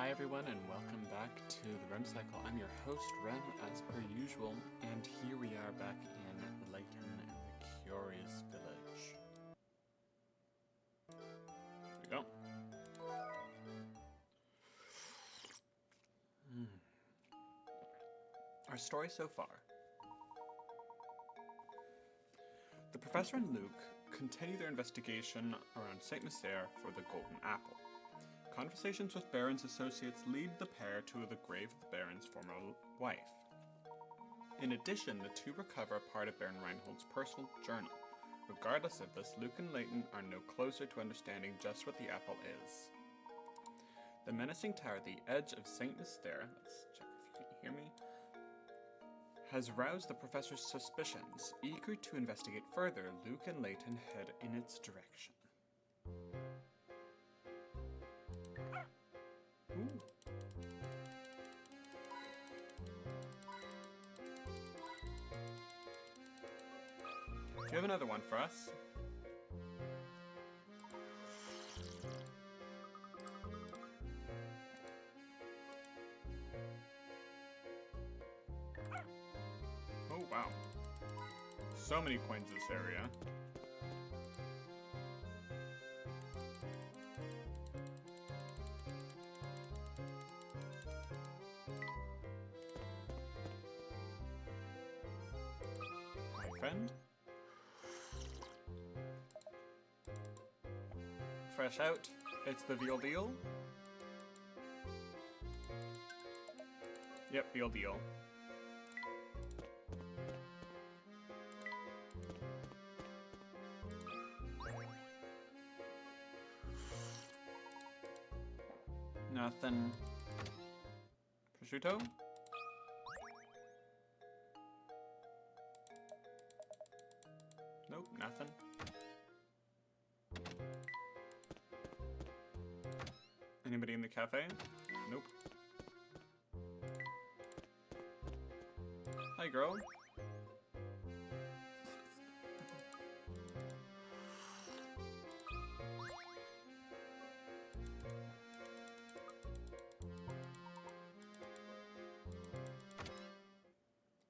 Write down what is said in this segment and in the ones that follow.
Hi everyone and welcome back to the REM Cycle. I'm your host REM as per usual, and here we are back in Layton and the Curious Village. Here we go. Our story so far. The Professor and Luke continue their investigation around Saint Nazaire for the Golden Apple. Conversations with Baron's associates lead the pair to the grave of the Baron's former wife. In addition, the two recover part of Baron Reinhold's personal journal. Regardless of this, Luke and Layton are no closer to understanding just what the apple is. The menacing tower at the edge of Saint Nazaire, let's check if you can hear me, has roused the Professor's suspicions. Eager to investigate further, Luke and Layton head in its direction. Ooh. Do you have another one for us? Oh wow. So many coins in this area. Friend. Fresh out. It's the veal deal. Yep, veal deal. Nothing. Prosciutto. Nope, nothing. Anybody in the cafe? Nope. Hi, girl.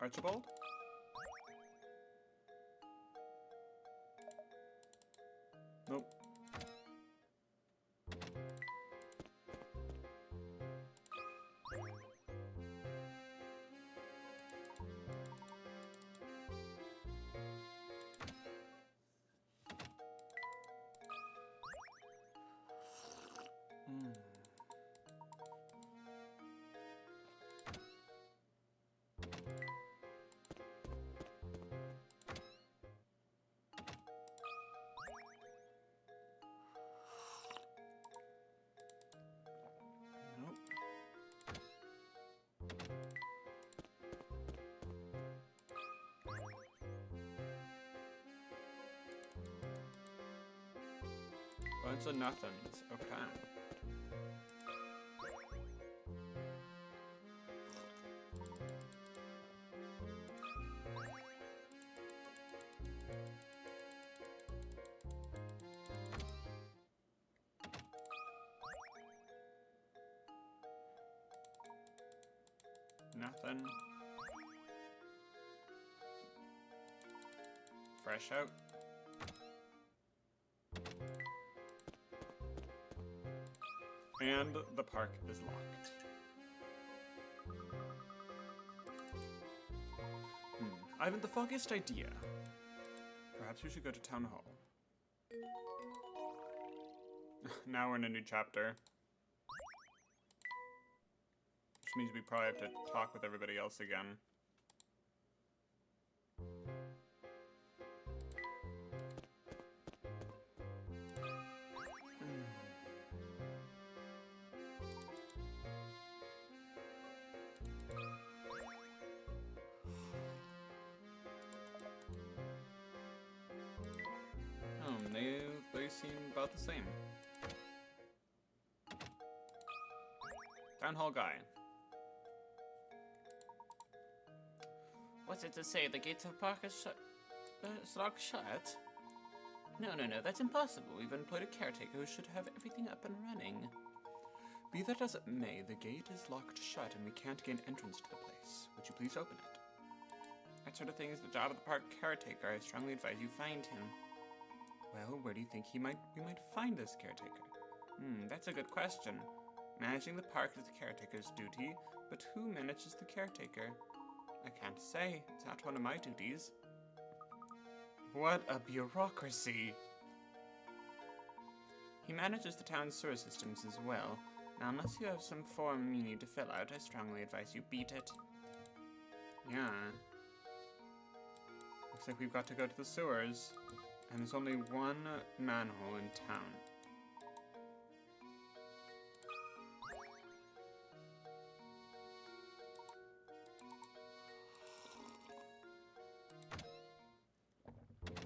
Archibald? Nope. Bunch of nothings. Okay. Nothing. Fresh out. And the park is locked. I haven't the foggiest idea. Perhaps we should go to Town Hall. Now we're in a new chapter. Which means we probably have to talk with everybody else again. They seem about the same. Town Hall guy. What's it to say? The gates of the park is locked shut? No, that's impossible. We've employed a caretaker who should have everything up and running. Be that as it may, the gate is locked shut and we can't gain entrance to the place. Would you please open it? That sort of thing is the job of the park caretaker. I strongly advise you find him. Well, where do you think we might find this caretaker? That's a good question. Managing the park is the caretaker's duty, but who manages the caretaker? I can't say. It's not one of my duties. What a bureaucracy! He manages the town's sewer systems as well. Now, unless you have some form you need to fill out, I strongly advise you beat it. Yeah. Looks like we've got to go to the sewers, and there's only one manhole in town.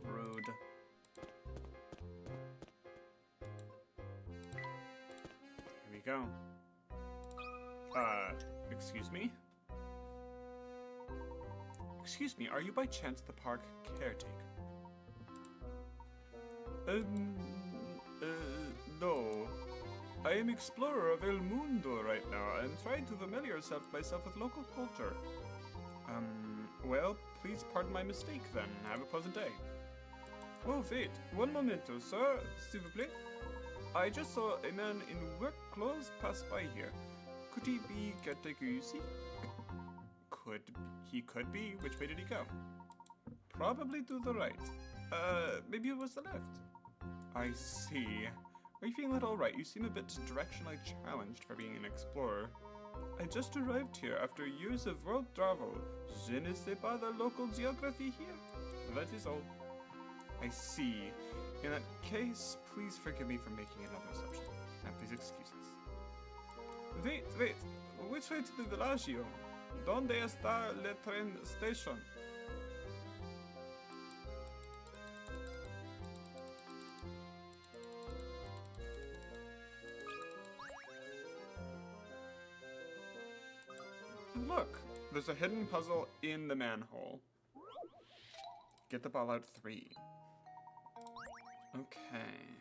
Rude. Here we go. Excuse me? Excuse me, are you by chance the park caretaker? No. I am explorer of El Mundo right now. I'm trying to familiar myself with local culture. Well, please pardon my mistake then. Have a pleasant day. Oh, wait. One momento, sir. S'il vous plaît. I just saw a man in work clothes pass by here. Could he be caretaker, you see? He could be. Which way did he go? Probably to the right. Maybe it was the left. I see. Are you feeling alright? You seem a bit directionally challenged for being an explorer. I just arrived here after years of world travel. Je ne sais pas the local geography here. That is all. I see. In that case, please forgive me for making another assumption. And please excuse us. Wait. Which way to the villaggio? ¿Dónde está la train station? Look, there's a hidden puzzle in the manhole. Get the ball out 3. Okay.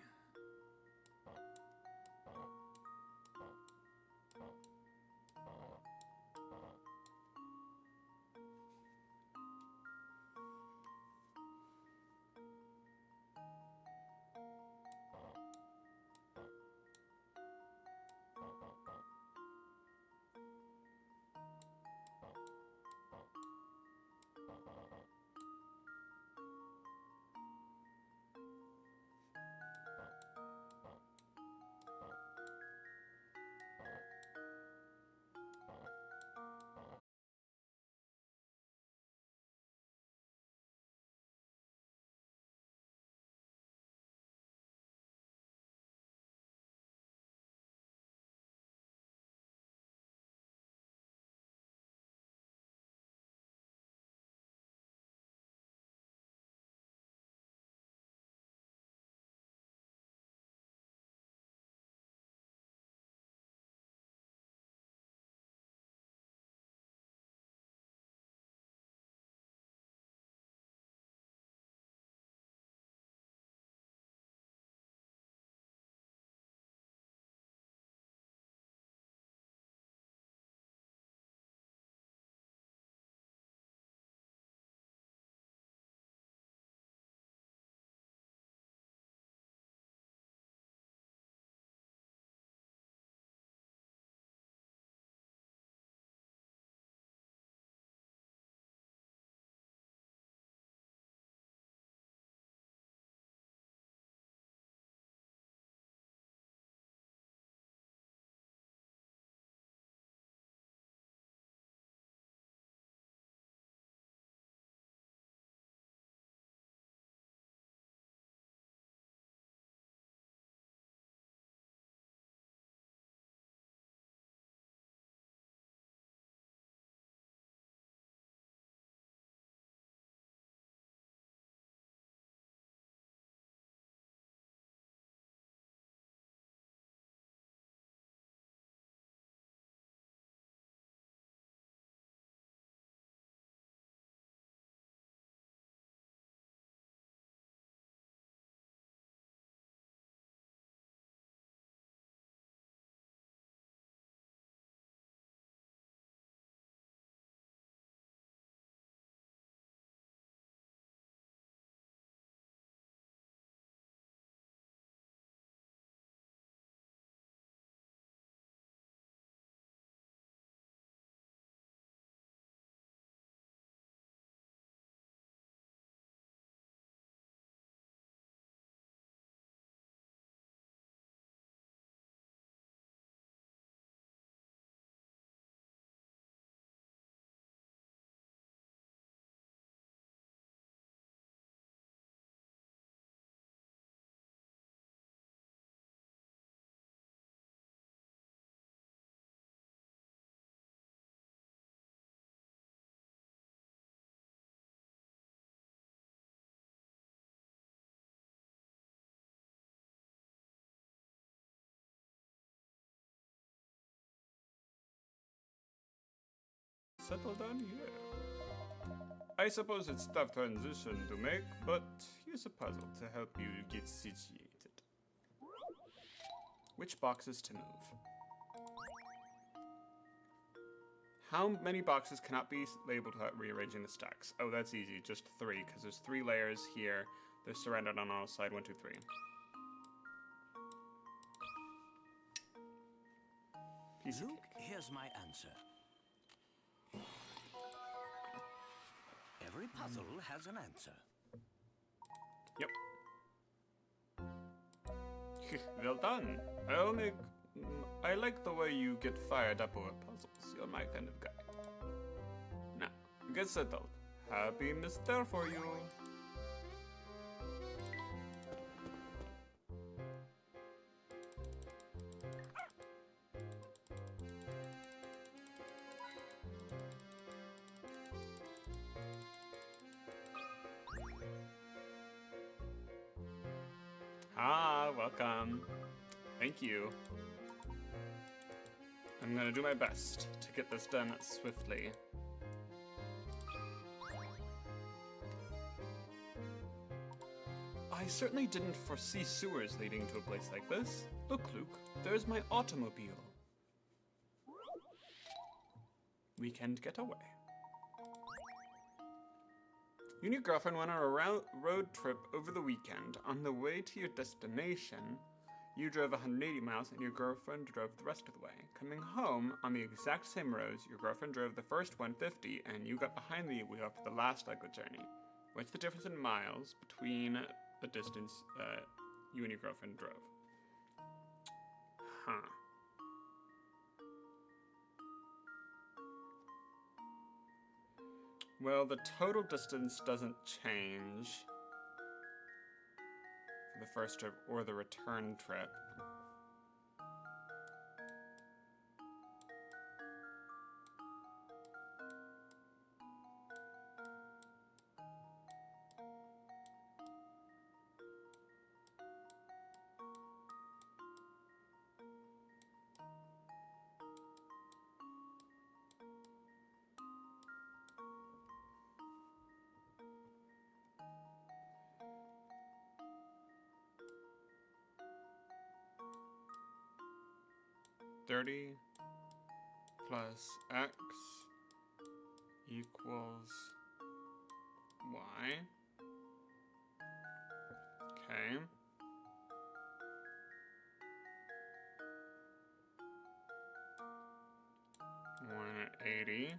settle down here. I suppose it's a tough transition to make, but here's a puzzle to help you get situated. Which boxes to move? How many boxes cannot be labeled without rearranging the stacks? Oh, that's easy. Just 3, because there's 3 layers here. They're surrounded on all sides. 1, 2, 3. Piece of Luke, cake. here's my answer. Every puzzle has an answer. Yep. Well done. I like the way you get fired up over puzzles. You're my kind of guy. Now, get settled. Happy mister for you. Ah, welcome. Thank you. I'm gonna do my best to get this done swiftly. I certainly didn't foresee sewers leading to a place like this. Look, Luke, there's my automobile. Weekend getaway. You and your girlfriend went on a road trip over the weekend. On the way to your destination, you drove 180 miles and your girlfriend drove the rest of the way. Coming home on the exact same roads, your girlfriend drove the first 150 and you got behind the wheel for the last leg of the journey. What's the difference in miles between the distance you and your girlfriend drove? Huh. Well, the total distance doesn't change for the first trip or the return trip. $30 plus X equals Y. Okay. 180.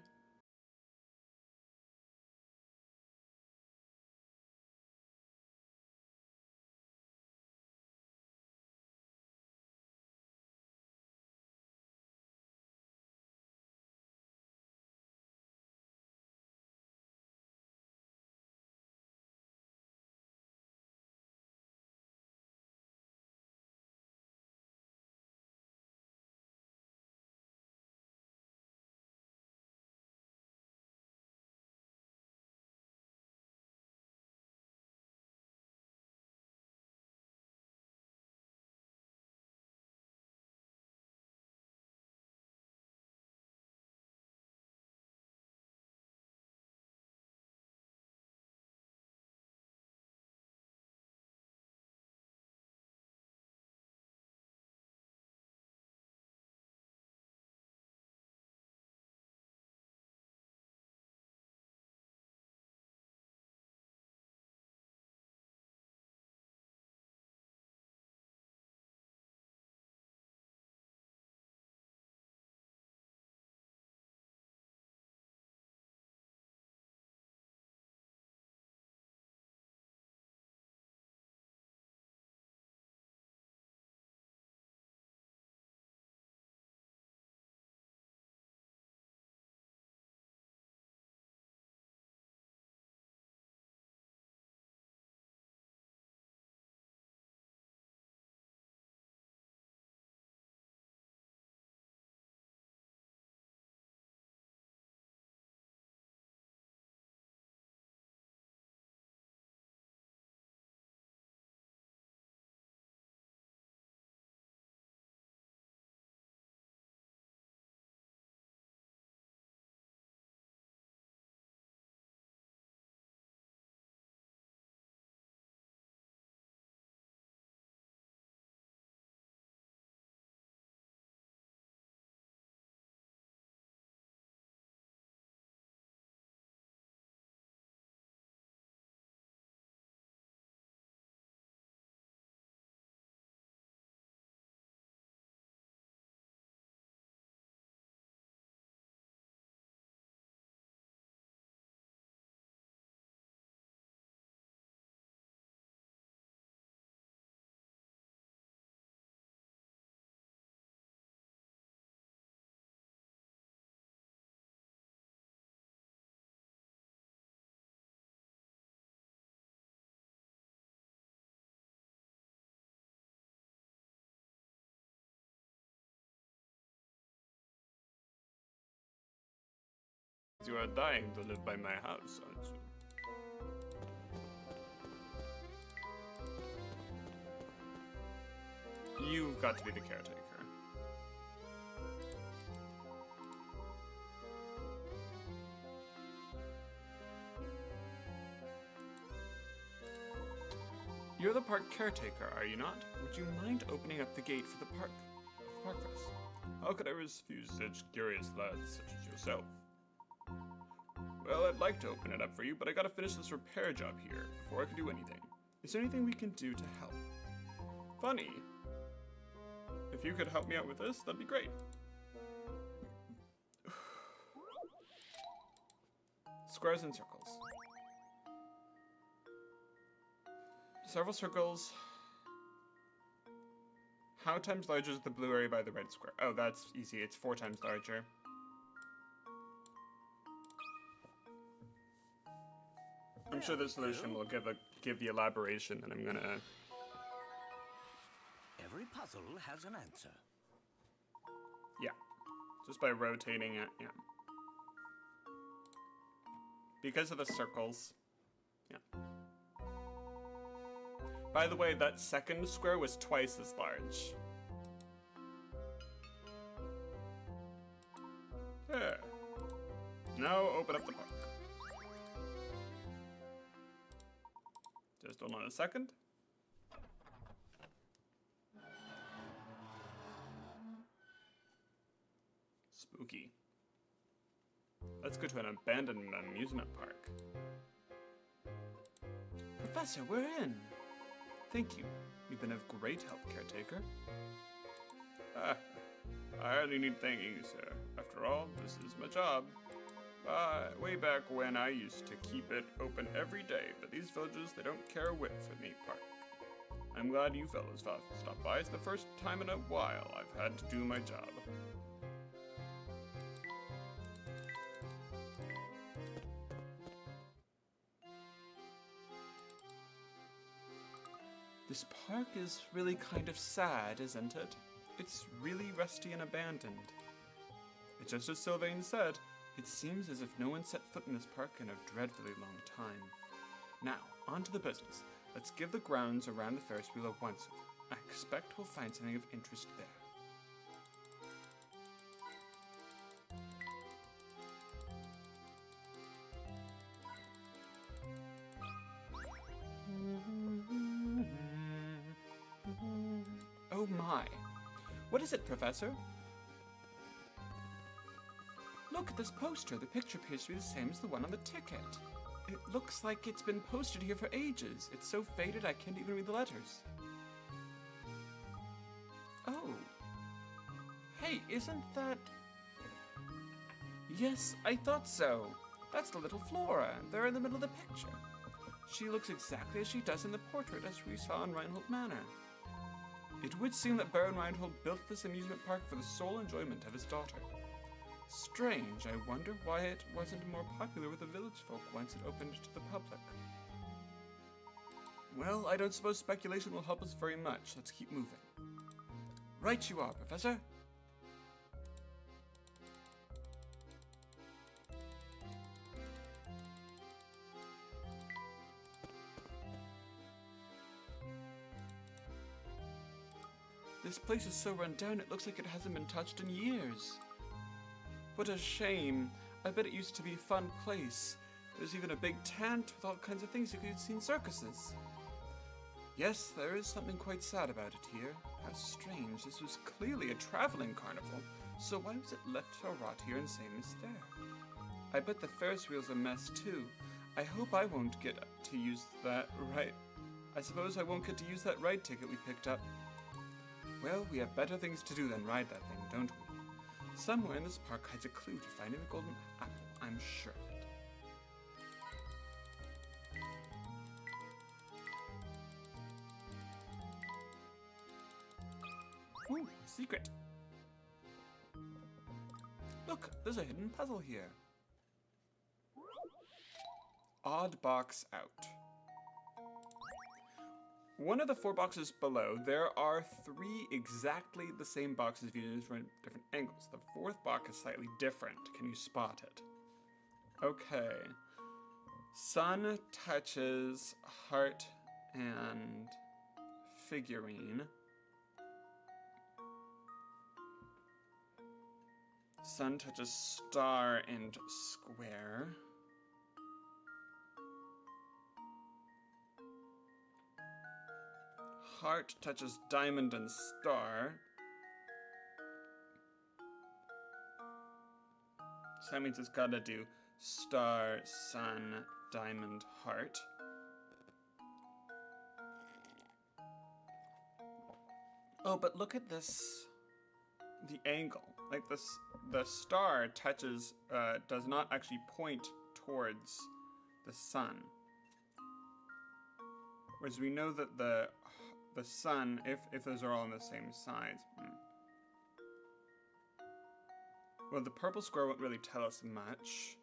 You are dying to live by my house, aren't you? You've got to be the caretaker. You're the park caretaker, are you not? Would you mind opening up the gate for the park? Parkfest? How could I refuse such curious lads such as yourself? Well, I'd like to open it up for you, but I gotta finish this repair job here before I can do anything. Is there anything we can do to help? Funny. If you could help me out with this, that'd be great. Squares and circles. Several circles. How times larger is the blue area by the red square? Oh, that's easy. It's 4 times larger. I'm sure the solution will give the elaboration that I'm gonna. Every puzzle has an answer. Yeah, just by rotating it. Yeah. Because of the circles. Yeah. By the way, that second square was twice as large. There. Now open up the park. Just hold on a second. Spooky. Let's go to an abandoned amusement park. Professor, we're in! Thank you. You've been of great help, caretaker. I hardly need thanking, sir. After all, this is my job. Way back when I used to keep it open every day, but these villagers, they don't care a whit for me park. I'm glad you fellows stopped by. It's the first time in a while I've had to do my job. This park is really kind of sad, isn't it? It's really rusty and abandoned. It's just as Sylvain said, it seems as if no one set foot in this park in a dreadfully long time. Now, on to the business. Let's give the grounds around the Ferris wheel a once over. I expect we'll find something of interest there. Oh my. What is it, Professor? Look at this poster. The picture appears to be the same as the one on the ticket. It looks like it's been posted here for ages. It's so faded I can't even read the letters. Oh. Hey, isn't that... Yes, I thought so. That's the little Flora. There in the middle of the picture. She looks exactly as she does in the portrait as we saw in Reinhold Manor. It would seem that Baron Reinhold built this amusement park for the sole enjoyment of his daughter. Strange, I wonder why it wasn't more popular with the village folk once it opened to the public. Well, I don't suppose speculation will help us very much. Let's keep moving. Right you are, Professor. This place is so run down, it looks like it hasn't been touched in years. What a shame. I bet it used to be a fun place. There's even a big tent with all kinds of things you could see in circuses. Yes, there is something quite sad about it here. How strange. This was clearly a traveling carnival, so why was it left to rot here in same as there? I bet the Ferris wheel's a mess too. I hope I won't get to use that ride. I suppose I won't get to use that ride ticket we picked up. Well, we have better things to do than ride that thing, don't we? Somewhere in this park hides a clue to finding the golden apple, I'm sure of it. Ooh, secret. Look, there's a hidden puzzle here. Odd box out. One of the 4 boxes below, there are 3 exactly the same boxes viewed from different angles. The 4th box is slightly different. Can you spot it? Okay. Sun touches heart and figurine. Sun touches star and square. Heart touches diamond and star. So that means it's gotta do star, sun, diamond, heart. Oh, but look at this. The angle. Like this, the star touches, does not actually point towards the sun. Whereas we know that the sun, if those are all on the same sides. Well, the purple square won't really tell us much.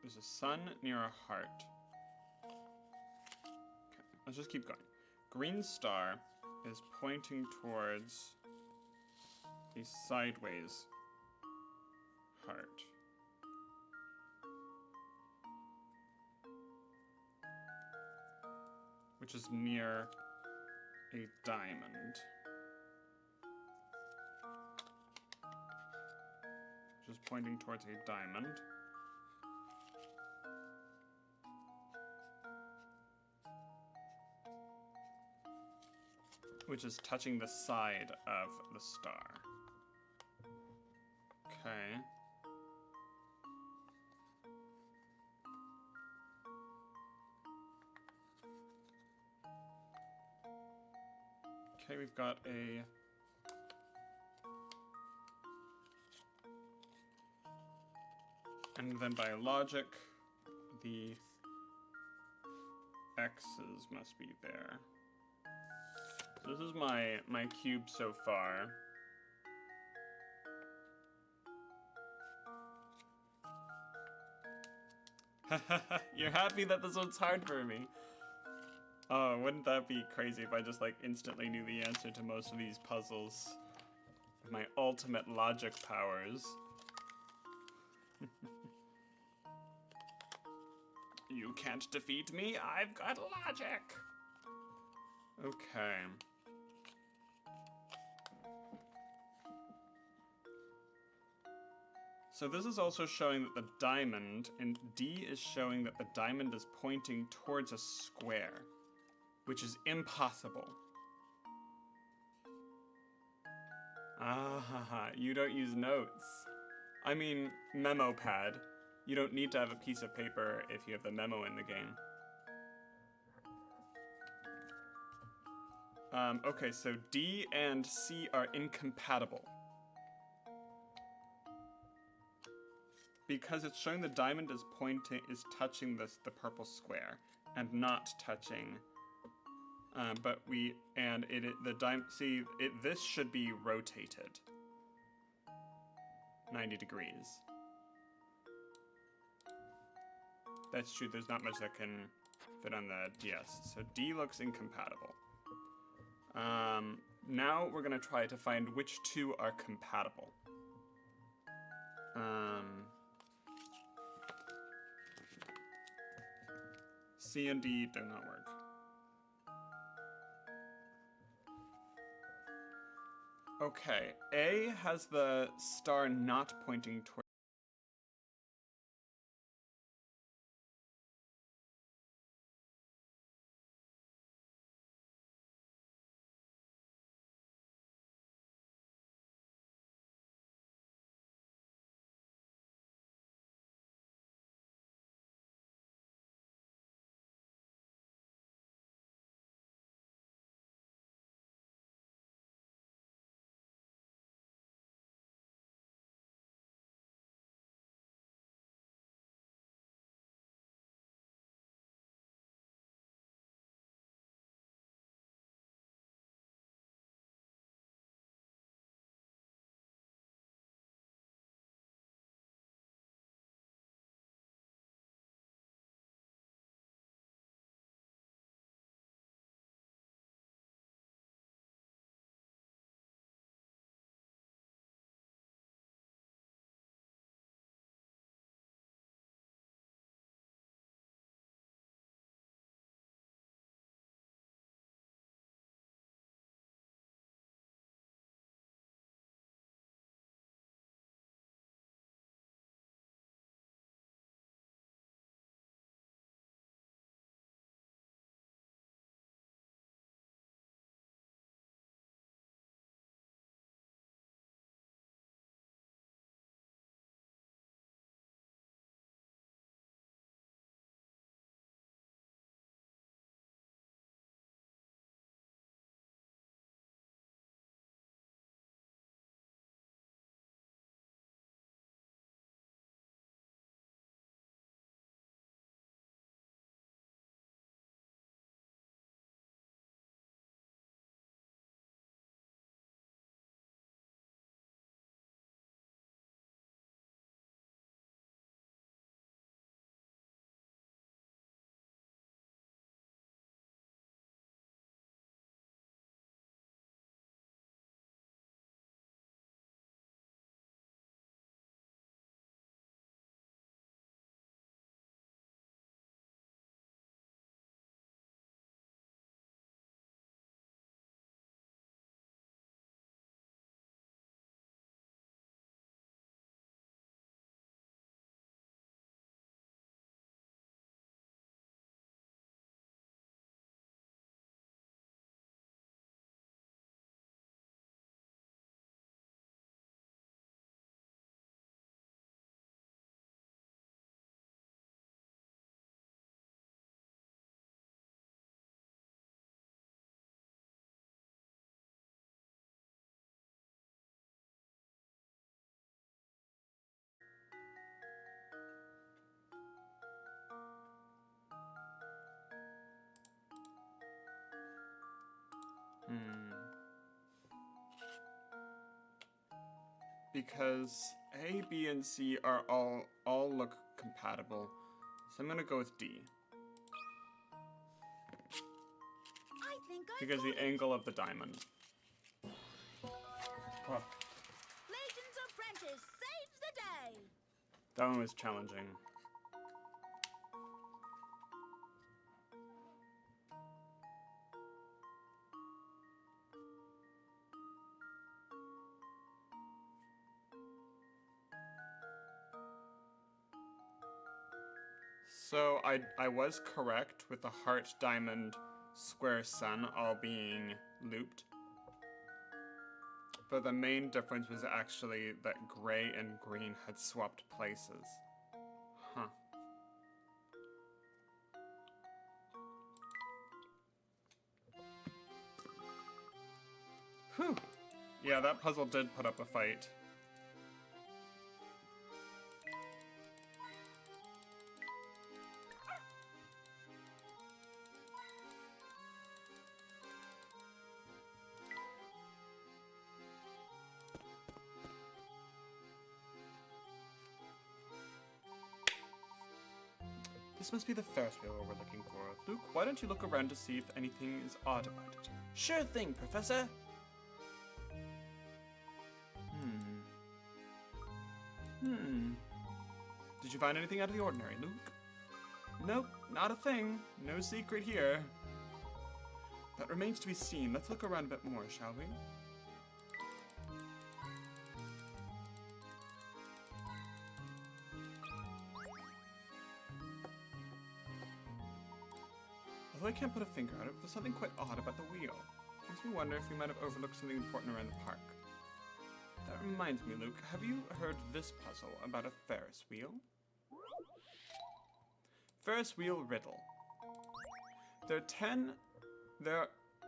There's a sun near a heart. Okay, let's just keep going. Green star is pointing towards a sideways heart. Which is near a diamond. Which is pointing towards a diamond. Which is touching the side of the star. Okay. Okay, we've got a And then by logic, the x's must be there. So this is my cube so far. You're happy that this one's hard for me. Oh, wouldn't that be crazy if I just like instantly knew the answer to most of these puzzles? With my ultimate logic powers. You can't defeat me, I've got logic! Okay. So this is also showing that the diamond, and D is showing that the diamond is pointing towards a square, which is impossible. Ah, you don't use notes. I mean, memo pad. You don't need to have a piece of paper if you have the memo in the game. Okay, so D and C are incompatible. Because it's showing the diamond is touching the purple square and not touching. This should be rotated 90 degrees. That's true, there's not much that can fit on the DS. So D looks incompatible. Now we're gonna try to find which two are compatible. C and D do not work. Okay, A has the star not pointing toward Hmm. Because A, B, and C are all look compatible, so I'm gonna go with D. I think I Because the angle of the diamond. Oh, Legion's apprentice saves the day. that one was challenging. So I was correct with the heart, diamond, square, sun all being looped. But the main difference was actually that gray and green had swapped places. Huh. Whew. Yeah, that puzzle did put up a fight. This must be the Ferris wheel we're looking for. Luke, why don't you look around to see if anything is odd about it? Sure thing, Professor. Did you find anything out of the ordinary, Luke? Nope, not a thing. No secret here. That remains to be seen. Let's look around a bit more, shall we? Although I can't put a finger on it, there's something quite odd about the wheel. Makes me wonder if we might have overlooked something important around the park. That reminds me, Luke, have you heard this puzzle about a Ferris wheel? Ferris wheel riddle. There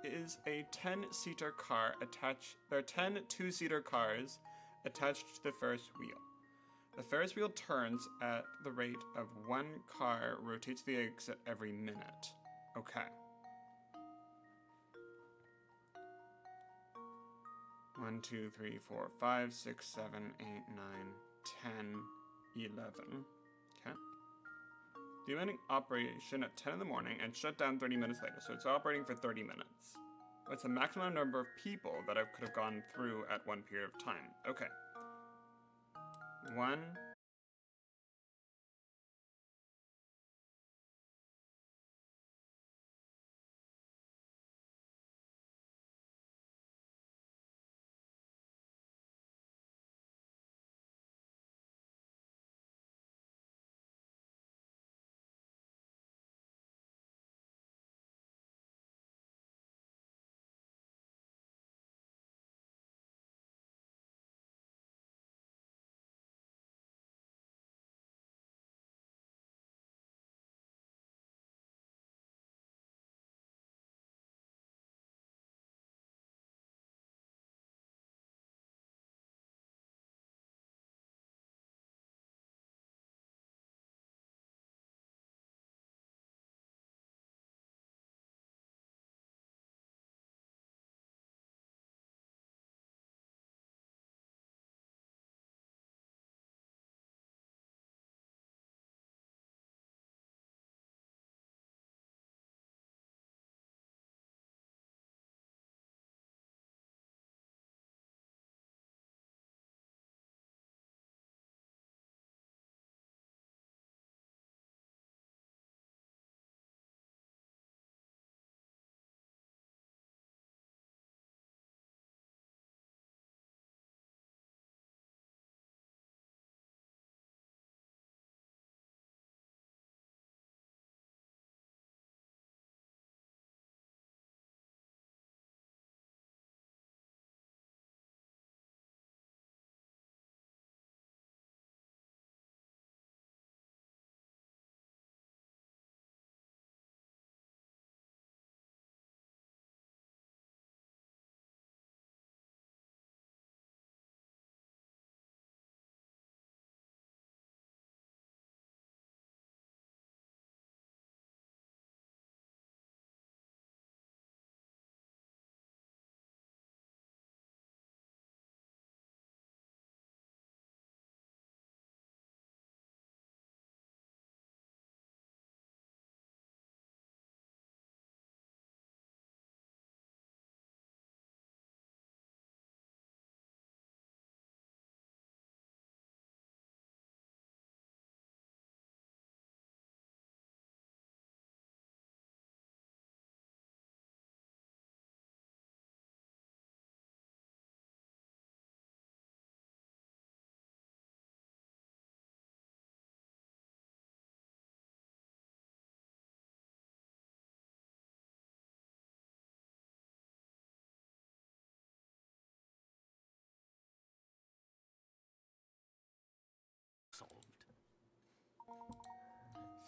is a 10-seater car attached. There are 10 two-seater cars attached to the Ferris wheel. The Ferris wheel turns at the rate of one car rotates the exit every minute. Okay. 1, 2, 3, 4, 5, 6, 7, 8, 9, 10, 11. Okay. Demanding operation at 10 in the morning and shut down 30 minutes later, so it's operating for 30 minutes. What's the maximum number of people that I could have gone through at one period of time? Okay. 1,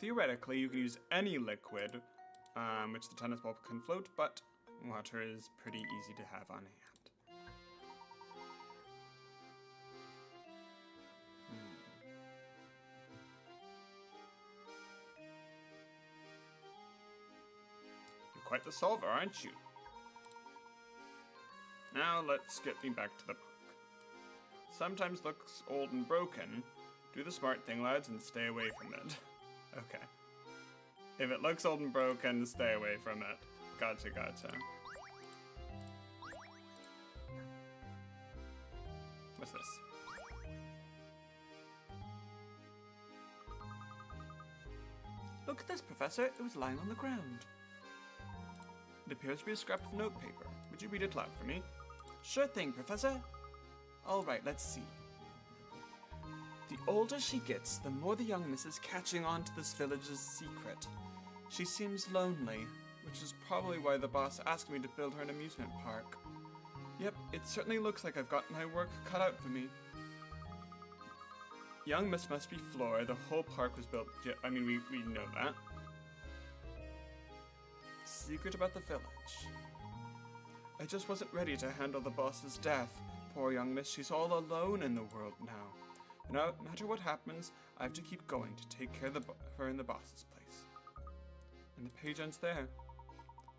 Theoretically, you can use any liquid, which the tennis ball can float, but water is pretty easy to have on hand. You're quite the solver, aren't you? Now let's get me back to the book. Sometimes looks old and broken. Do the smart thing, lads, and stay away from it. Okay. If it looks old and broken, stay away from it. Gotcha, gotcha. What's this? Look at this, Professor. It was lying on the ground. It appears to be a scrap of notepaper. Would you read it aloud for me? Sure thing, Professor. All right, let's see. The older she gets, the more the young miss is catching on to this village's secret. She seems lonely, which is probably why the boss asked me to build her an amusement park. Yep, it certainly looks like I've got my work cut out for me. Young Miss must be floored. The whole park was built... I mean, we know that. Secret about the village. I just wasn't ready to handle the boss's death. Poor young Miss, she's all alone in the world now. No matter what happens, I have to keep going to take care of her in the boss's place. And the page ends there.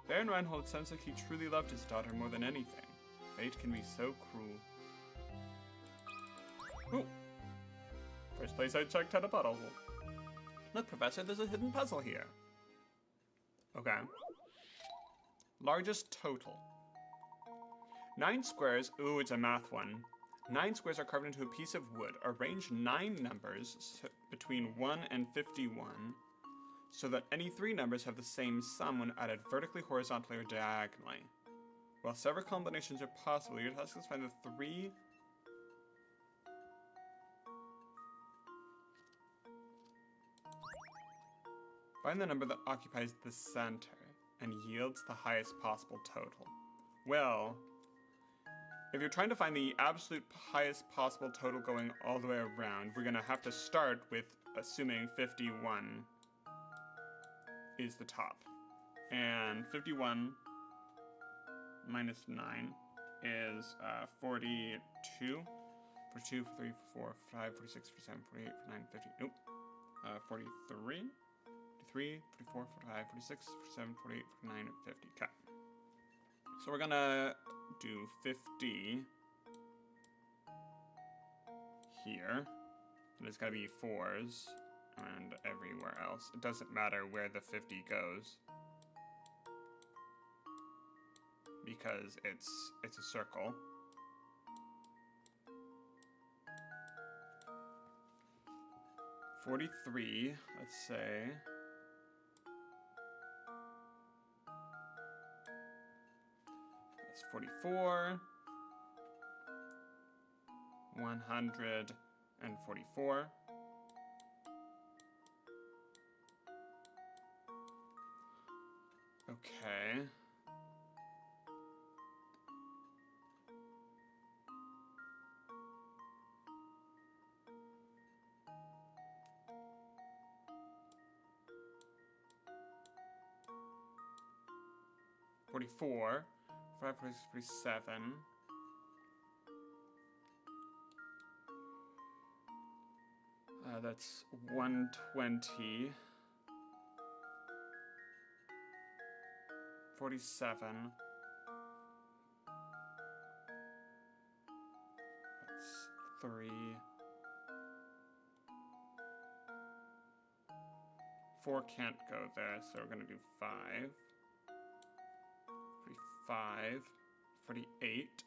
Baron Reinhold sounds like he truly loved his daughter more than anything. Fate can be so cruel. Ooh. First place I checked had a bottle. Look, Professor, there's a hidden puzzle here. Okay. Largest total. 9 squares. Ooh, it's a math one. 9 squares are carved into a piece of wood. Arrange 9 numbers between 1 and 51 so that any 3 numbers have the same sum when added vertically, horizontally, or diagonally. While several combinations are possible, your task is to find the 3... Find the number that occupies the center and yields the highest possible total. Well, if you're trying to find the absolute highest possible total going all the way around, we're gonna have to start with assuming 51 is the top. And 51 minus 9 is 42. 42, 43, 44, 45, 46, 47, 48, 49, 50. Nope. 43. 43, 44, 45, 46, 47, 48, 49, 50. Okay. So we're gonna do 50 here. And it's gotta be 4s and everywhere else. It doesn't matter where the 50 goes, because it's a circle. $43, let's say. That's 44. 144. Okay. $44. 547. That's 120. 47. That's 3. 4 can't go there, so we're gonna do 5. 45. 48.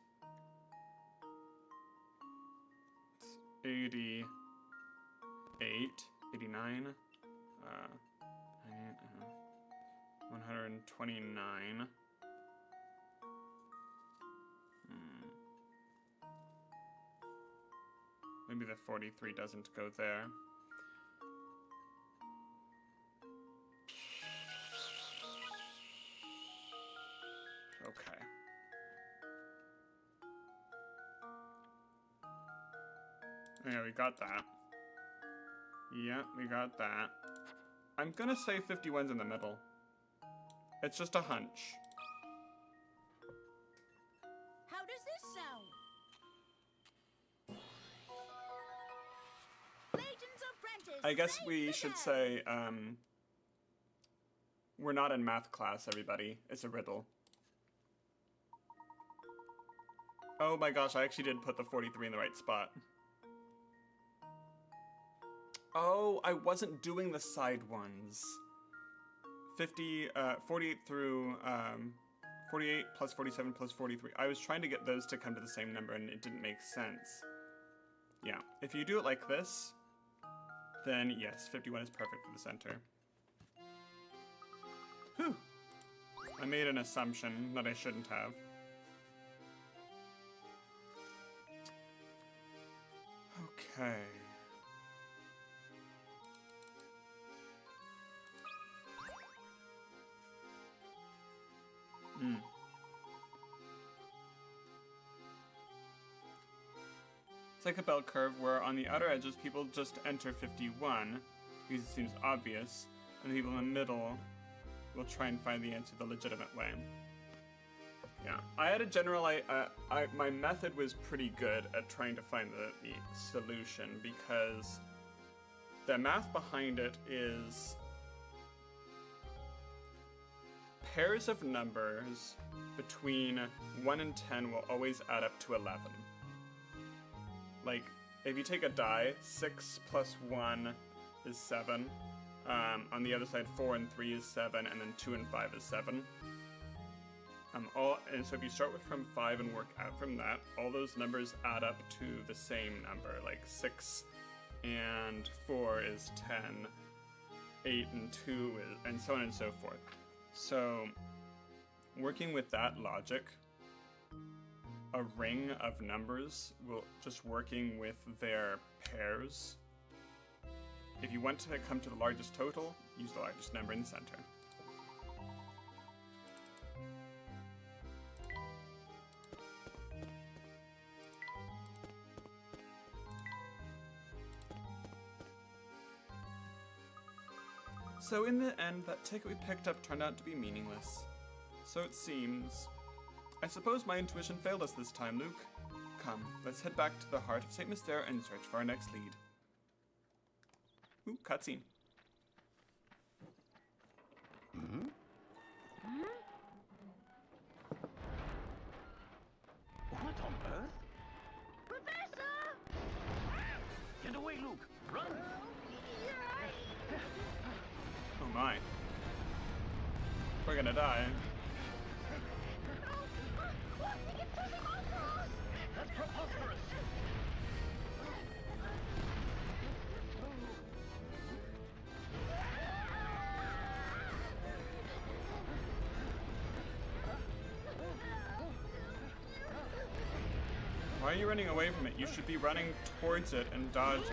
It's 88. 89. 129. Maybe the 43 doesn't go there. Okay. Yeah, we got that. Yeah, we got that. I'm gonna say 51's in the middle. It's just a hunch. How does this sound? Legion's apprentice. I guess saves we the should day. say, we're not in math class, everybody. It's a riddle. Oh my gosh, I actually did put the 43 in the right spot. Oh, I wasn't doing the side ones. 48 through, 48 plus 47 plus 43. I was trying to get those to come to the same number and it didn't make sense. Yeah, if you do it like this, then yes, 51 is perfect for the center. Whew. I made an assumption that I shouldn't have. Okay. It's like a bell curve where on the outer edges people just enter 51 because it seems obvious, and the people in the middle will try and find the answer the legitimate way. Yeah, I had a general, my method was pretty good at trying to find the solution because the math behind it is pairs of numbers between 1 and 10 will always add up to 11. Like, if you take a die, 6 plus 1 is 7. On the other side, 4 and 3 is 7, and then 2 and 5 is 7. And so if you start with from 5 and work out from that, all those numbers add up to the same number. Like 6 and 4 is 10, 8 and 2 is, and so on and so forth. So, working with that logic, a ring of numbers will just working with their pairs. If you want to come to the largest total, use the largest number in the center. So in the end, that ticket we picked up turned out to be meaningless. So it seems. I suppose my intuition failed us this time, Luke. Come, let's head back to the heart of St. Mystere and search for our next lead. Ooh, cutscene. What on earth? Professor! Get away, Luke! Run! Oh my. We're gonna die. That's preposterous! Why are you running away from it? You should be running towards it and dodging.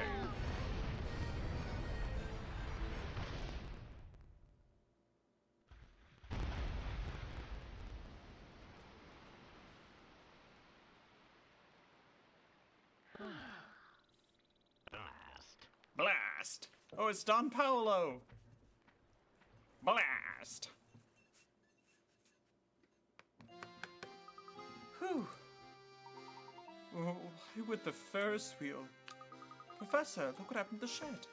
Blast. Blast! Oh, it's Don Paolo! Blast! Whew. Oh, why would the Ferris wheel? Professor, look what happened to the shed.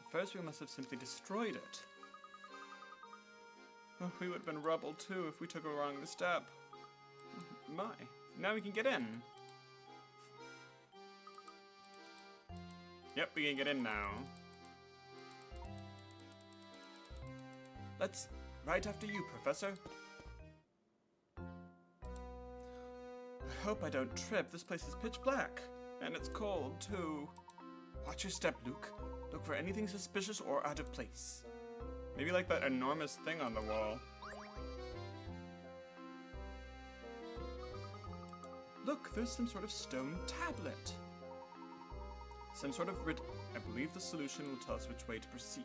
The Ferris wheel must have simply destroyed it. Oh, we would have been rubble too if we took a wrong step. My, now we can get in. Yep, we can get in now. Let's right after you, Professor. I hope I don't trip. This place is pitch black. And it's cold, too. Watch your step, Luke. Look for anything suspicious or out of place. Maybe like that enormous thing on the wall. Look, there's some sort of stone tablet. Some sort of I believe the solution will tell us which way to proceed.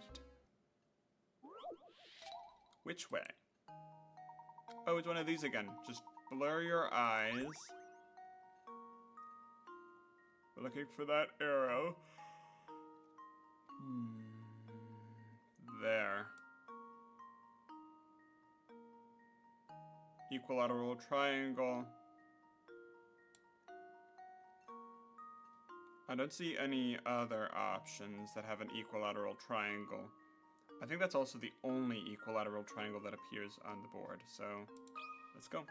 Which way? Oh, it's one of these again. Just blur your eyes. looking for that arrow. There. Equilateral triangle. I don't see any other options that have an equilateral triangle. I think that's also the only equilateral triangle that appears on the board, so let's go.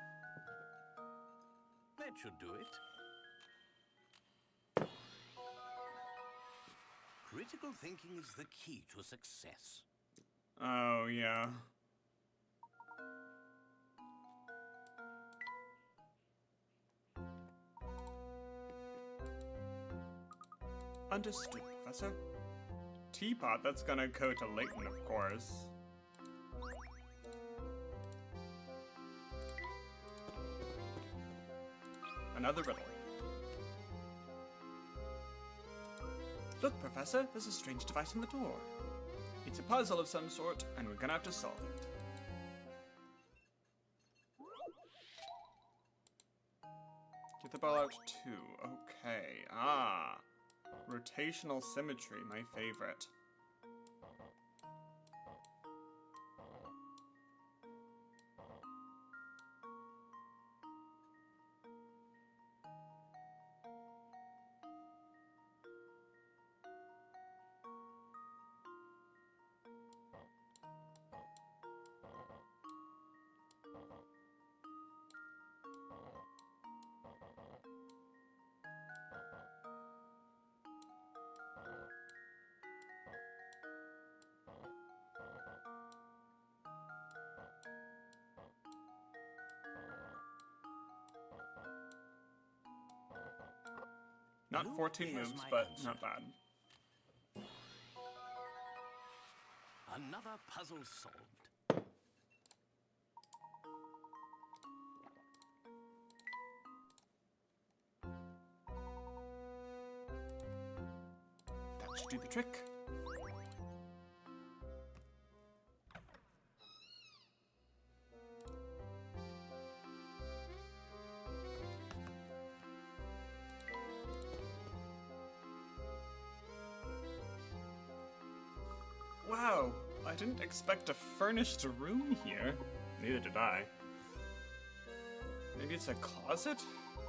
That should do it. Critical thinking is the key to success. Oh, yeah. Understood, Professor. Teapot, that's gonna go to Leighton, of course. Another riddle. Look, Professor, there's a strange device on the door. It's a puzzle of some sort, and we're gonna have to solve it. Get the ball out too. Okay. Ah. Rotational symmetry, my favorite. Not 14 moves, but not bad. Another puzzle solved. That should do the trick. Wow, I didn't expect a furnished room here. Neither did I. Maybe it's a closet?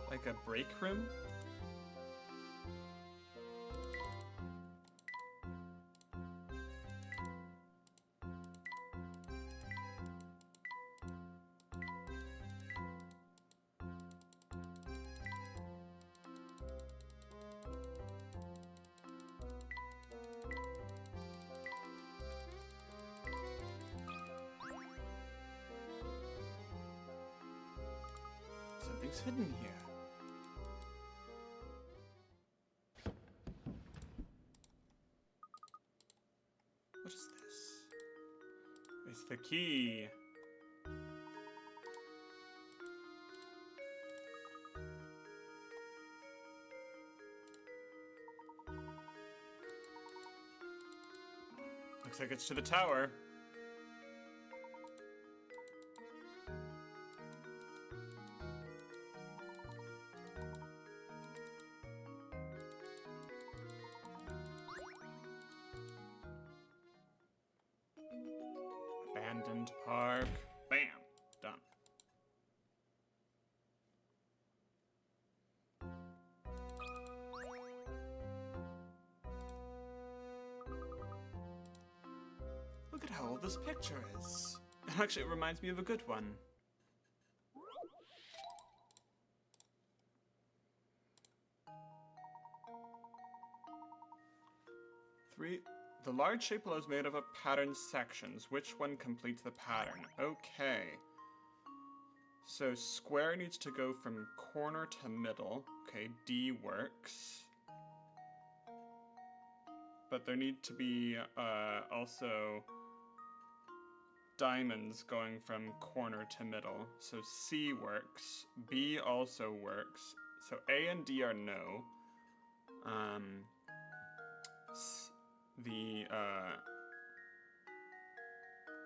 Like a break room? Something's hidden here. What is this? It's the key. Looks like it's to the tower. Abandoned park. Bam. Done. Look at how old this picture is. Actually, it reminds me of a good one. The large shape below is made of a pattern sections. Which one completes the pattern? Okay. So square needs to go from corner to middle. Okay, D works. But there need to be also diamonds going from corner to middle. So C works. B also works. So A and D are no.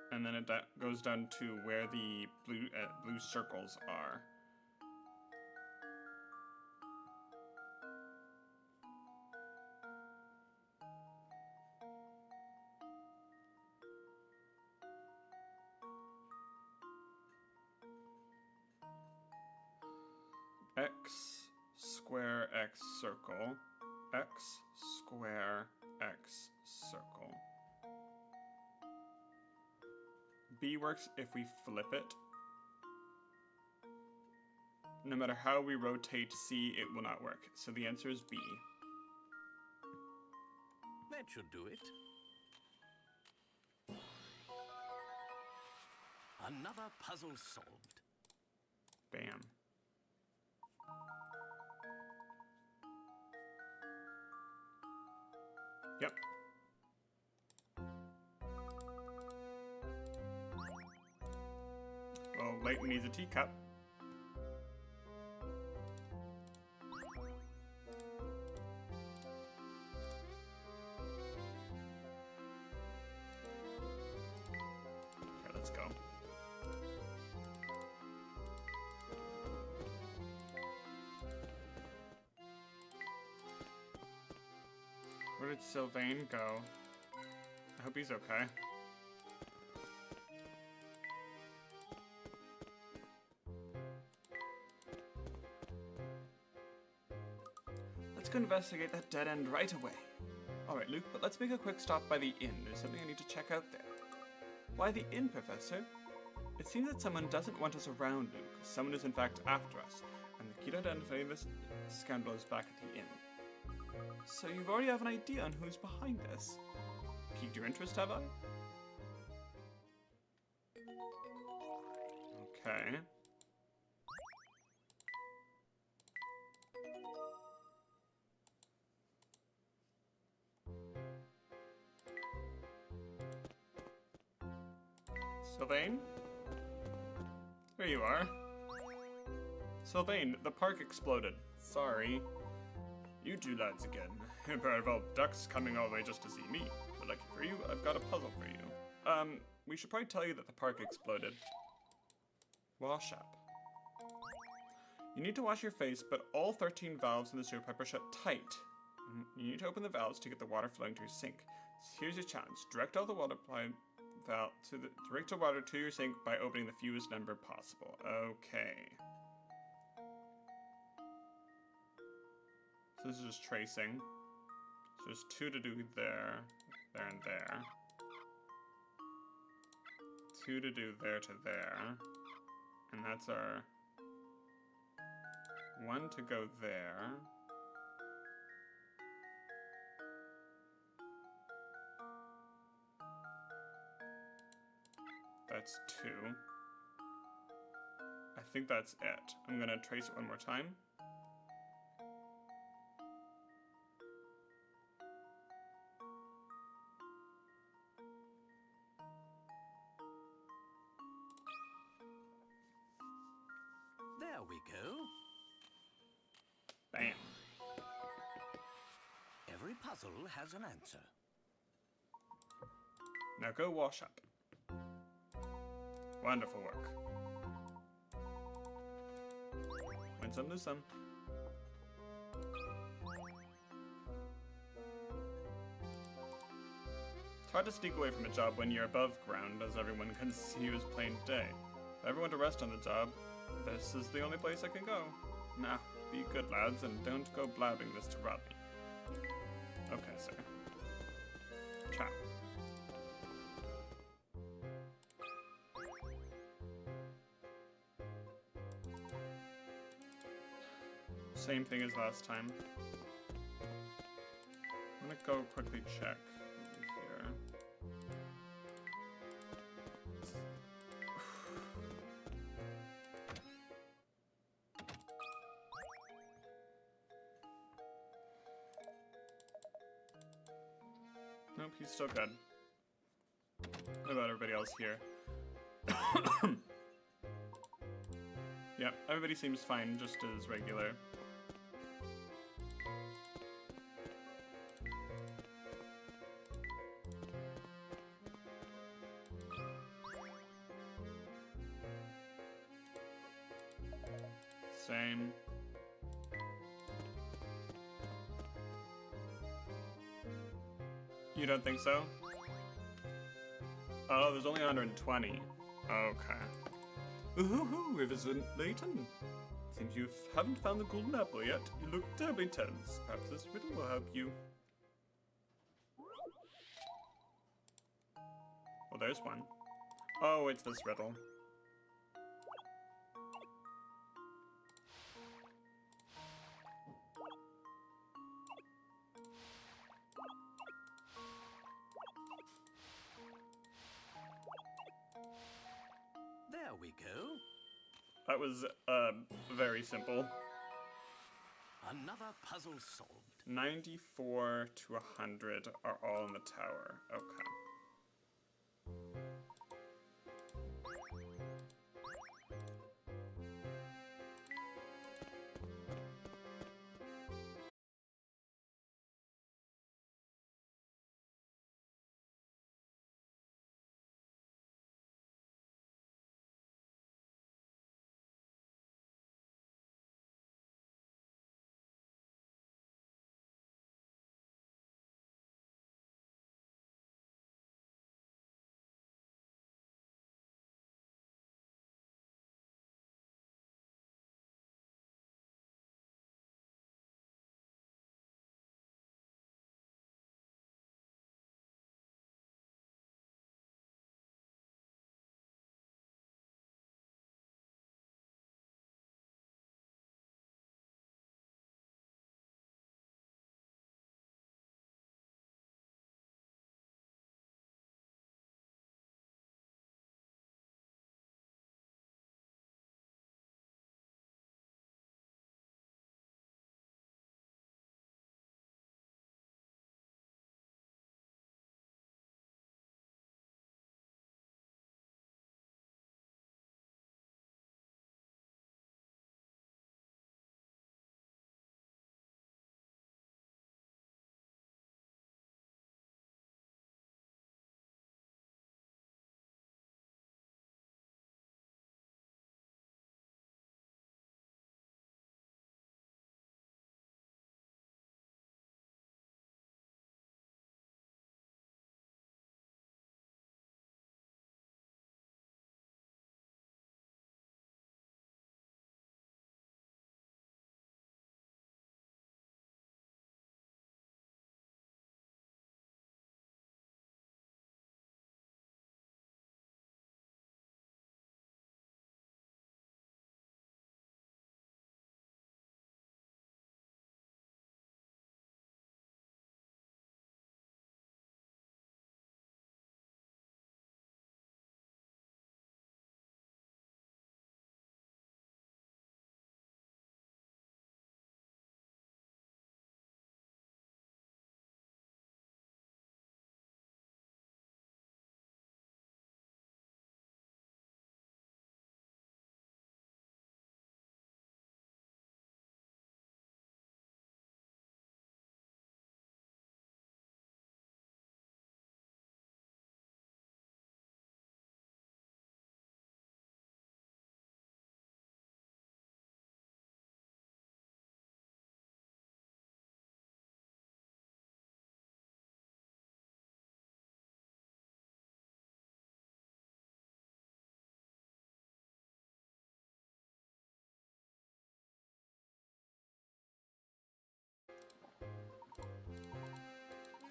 And then it goes down to where the blue circles are. square x circle. X square x circle. B works if we flip it. No matter how we rotate C, it will not work. So the answer is B. That should do it. Another puzzle solved. Bam. Yep. Well, Leighton needs a teacup. Okay, let's go. Where did Sylvain go? I hope he's okay. Let's go investigate that dead end right away. Alright, Luke, but let's make a quick stop by the inn. There's something I need to check out there. Why the inn, Professor? It seems that someone doesn't want us around, Luke. Someone is in fact after us, and the key to identifying this scoundrel is back at the inn. So you already have an idea on who's behind this? Piqued your interest, have I? Okay. Sylvain? There you are. Sylvain, the park exploded. Sorry. You two lads again. A pair of old ducks coming all the way just to see me. But lucky for you, I've got a puzzle for you. We should probably tell you that the park exploded. Wash up. You need to wash your face, but all 13 valves in the sewer pipe are shut tight. You need to open the valves to get the water flowing to your sink. So here's your chance. Direct all the water to your sink by opening the fewest number possible. Okay. So this is just tracing. So there's 2 to do there, there, and there. 2 to do there to there. And that's our 1 to go there. That's 2. I think that's it. I'm gonna trace it one more time. There we go. Bam. Every puzzle has an answer. Now go wash up. Wonderful work. Win some, lose some. It's hard to sneak away from a job when you're above ground, as everyone can see you as plain day. If I ever want to rest on the job, this is the only place I can go. Now, be good lads and don't go blabbing this to Rodney. Okay, sir. Ciao. Same thing as last time. I'm gonna go quickly check here. Nope, he's still good. What about everybody else here? Yep, everybody seems fine, just as regular. Same. You don't think so? Oh, there's only 120. Okay. Ooh, revisit Leighton. Seems you haven't found the golden apple yet. You look terribly tense. Perhaps this riddle will help you. Well, there's one. Oh, it's this riddle. There we go. That was, very simple. Another puzzle solved. 94 to 100 are all in the tower. Okay.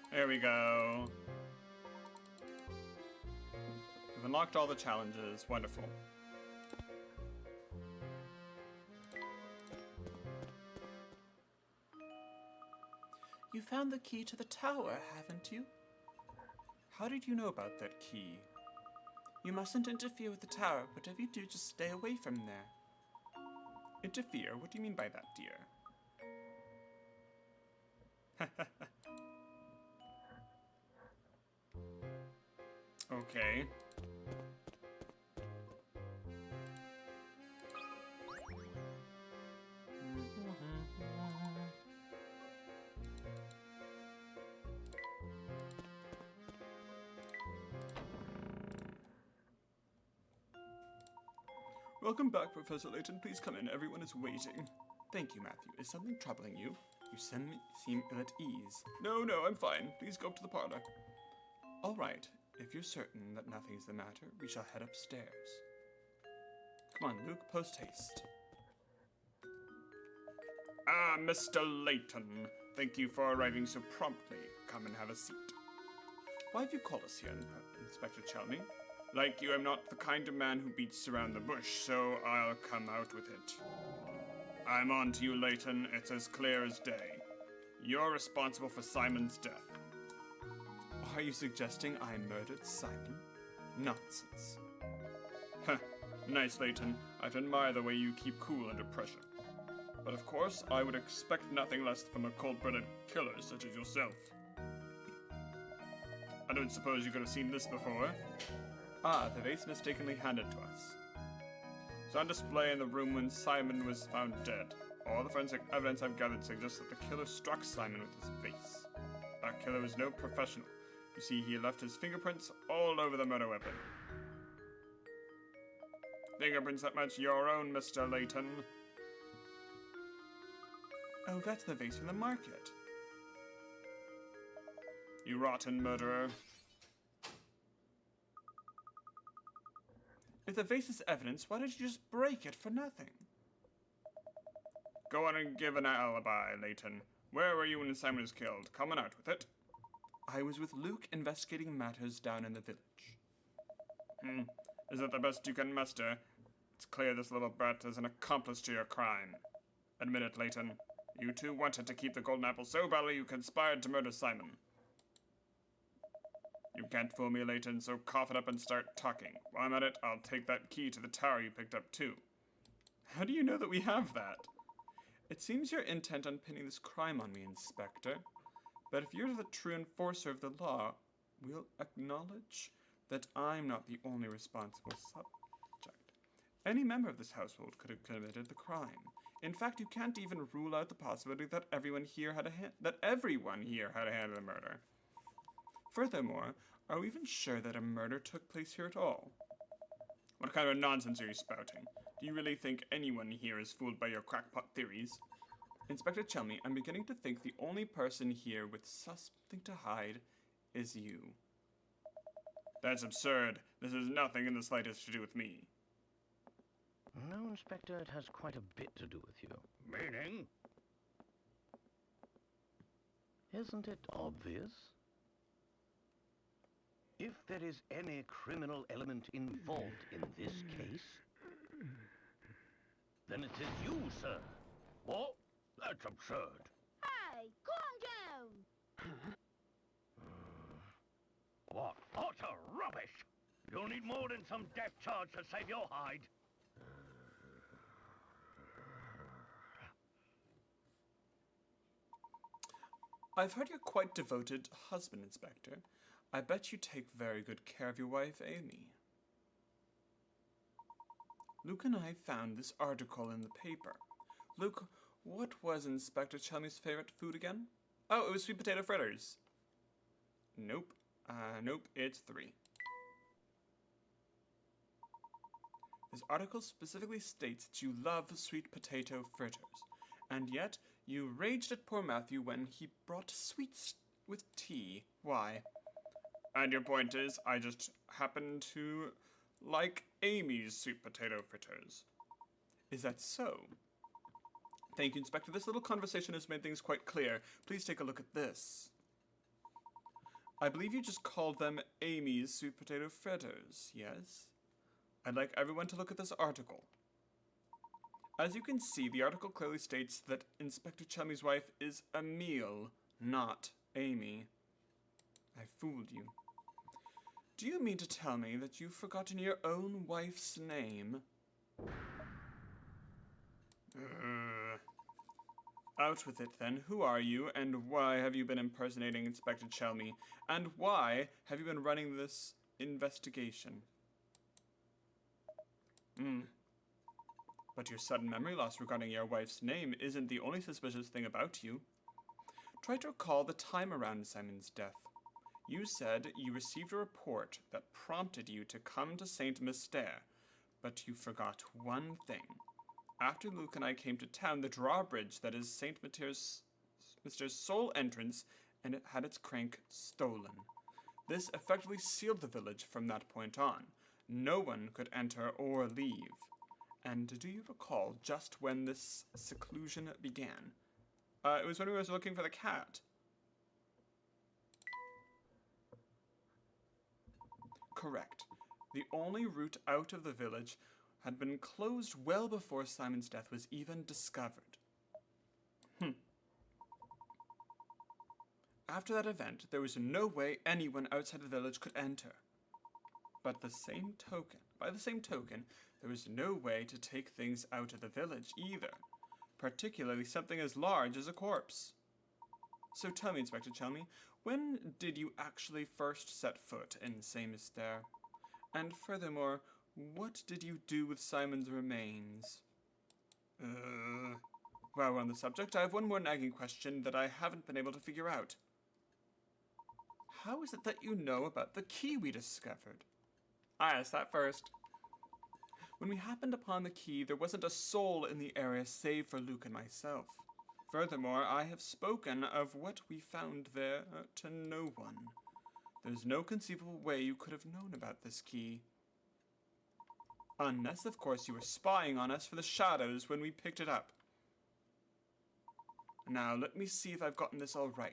There we go. We've unlocked all the challenges. Wonderful. You found the key to the tower, haven't you? How did you know about that key? You mustn't interfere with the tower, but if you do, just stay away from there. Interfere? What do you mean by that, dear? Okay. Welcome back, Professor Layton. Please come in. Everyone is waiting. Thank you, Matthew. Is something troubling you? You seem ill at ease. No, I'm fine. Please go up to the parlor. All right. If you're certain that nothing is the matter, we shall head upstairs. Come on, Luke, post haste. Ah, Mr. Layton. Thank you for arriving so promptly. Come and have a seat. Why have you called us here, Inspector Chelmy? Like you, I'm not the kind of man who beats around the bush, so I'll come out with it. I'm on to you, Layton. It's as clear as day. You're responsible for Simon's death. Are you suggesting I murdered Simon? Nonsense. Heh, nice, Layton. I admire the way you keep cool under pressure. But of course, I would expect nothing less from a cold-blooded killer such as yourself. I don't suppose you could have seen this before? Ah, the vase mistakenly handed to us. It's on display in the room when Simon was found dead. All the forensic evidence I've gathered suggests that the killer struck Simon with his vase. That killer was no professional. You see, he left his fingerprints all over the murder weapon. Fingerprints that match your own, Mr. Layton. Oh, that's the vase from the market. You rotten murderer. If the vase is evidence, why did you just break it for nothing? Go on and give an alibi, Layton. Where were you when Simon was killed? Come on out with it. I was with Luke investigating matters down in the village. Is that the best you can muster? It's clear this little brat is an accomplice to your crime. Admit it, Layton. You two wanted to keep the golden apple so badly you conspired to murder Simon. You can't fool me, Layton, so cough it up and start talking. While I'm at it, I'll take that key to the tower you picked up, too. How do you know that we have that? It seems you're intent on pinning this crime on me, Inspector. But if you're the true enforcer of the law, we'll acknowledge that I'm not the only responsible subject. Any member of this household could have committed the crime. In fact, you can't even rule out the possibility that everyone here had a hand in the murder. Furthermore, are we even sure that a murder took place here at all? What kind of nonsense are you spouting? Do you really think anyone here is fooled by your crackpot theories? Inspector Chelmy, I'm beginning to think the only person here with something to hide is you. That's absurd. This has nothing in the slightest to do with me. No, Inspector, it has quite a bit to do with you. Meaning? Isn't it obvious? If there is any criminal element involved in this case, then it is you, sir. What? That's absurd. Hey, calm down! What? Utter rubbish! You'll need more than some death charge to save your hide. I've heard you're quite devoted husband, Inspector. I bet you take very good care of your wife, Amy. Luke and I found this article in the paper. Luke, what was Inspector Chelmy's favorite food again? Oh, it was sweet potato fritters. Nope. Nope, it's 3. This article specifically states that you love sweet potato fritters, and yet you raged at poor Matthew when he brought sweets with tea. Why? And your point is, I just happen to like Amy's sweet potato fritters. Is that so? Thank you, Inspector. This little conversation has made things quite clear. Please take a look at this. I believe you just called them Amy's sweet potato fritters, yes? I'd like everyone to look at this article. As you can see, the article clearly states that Inspector Chelmy's wife is Emile, not Amy. I fooled you. Do you mean to tell me that you've forgotten your own wife's name? Out with it then. Who are you, and why have you been impersonating Inspector Chelmy? And why have you been running this investigation? But your sudden memory loss regarding your wife's name isn't the only suspicious thing about you. Try to recall the time around Simon's death. You said you received a report that prompted you to come to St. Mystere, but you forgot one thing. After Luke and I came to town, the drawbridge that is St. Mistere's sole entrance and it had its crank stolen. This effectively sealed the village from that point on. No one could enter or leave. And do you recall just when this seclusion began? It was when we were looking for the cat. Correct. The only route out of the village had been closed well before Simon's death was even discovered. After that event, there was no way anyone outside the village could enter. By the same token, there was no way to take things out of the village either, particularly something as large as a corpse. So tell me, Inspector Chelmy, when did you actually first set foot in Saint-Mystère? And furthermore, what did you do with Simon's remains? While we're on the subject, I have one more nagging question that I haven't been able to figure out. How is it that you know about the key we discovered? I asked that first. When we happened upon the key, there wasn't a soul in the area save for Luke and myself. Furthermore, I have spoken of what we found there to no one. There's no conceivable way you could have known about this key. Unless, of course, you were spying on us for the shadows when we picked it up. Now, let me see if I've gotten this all right.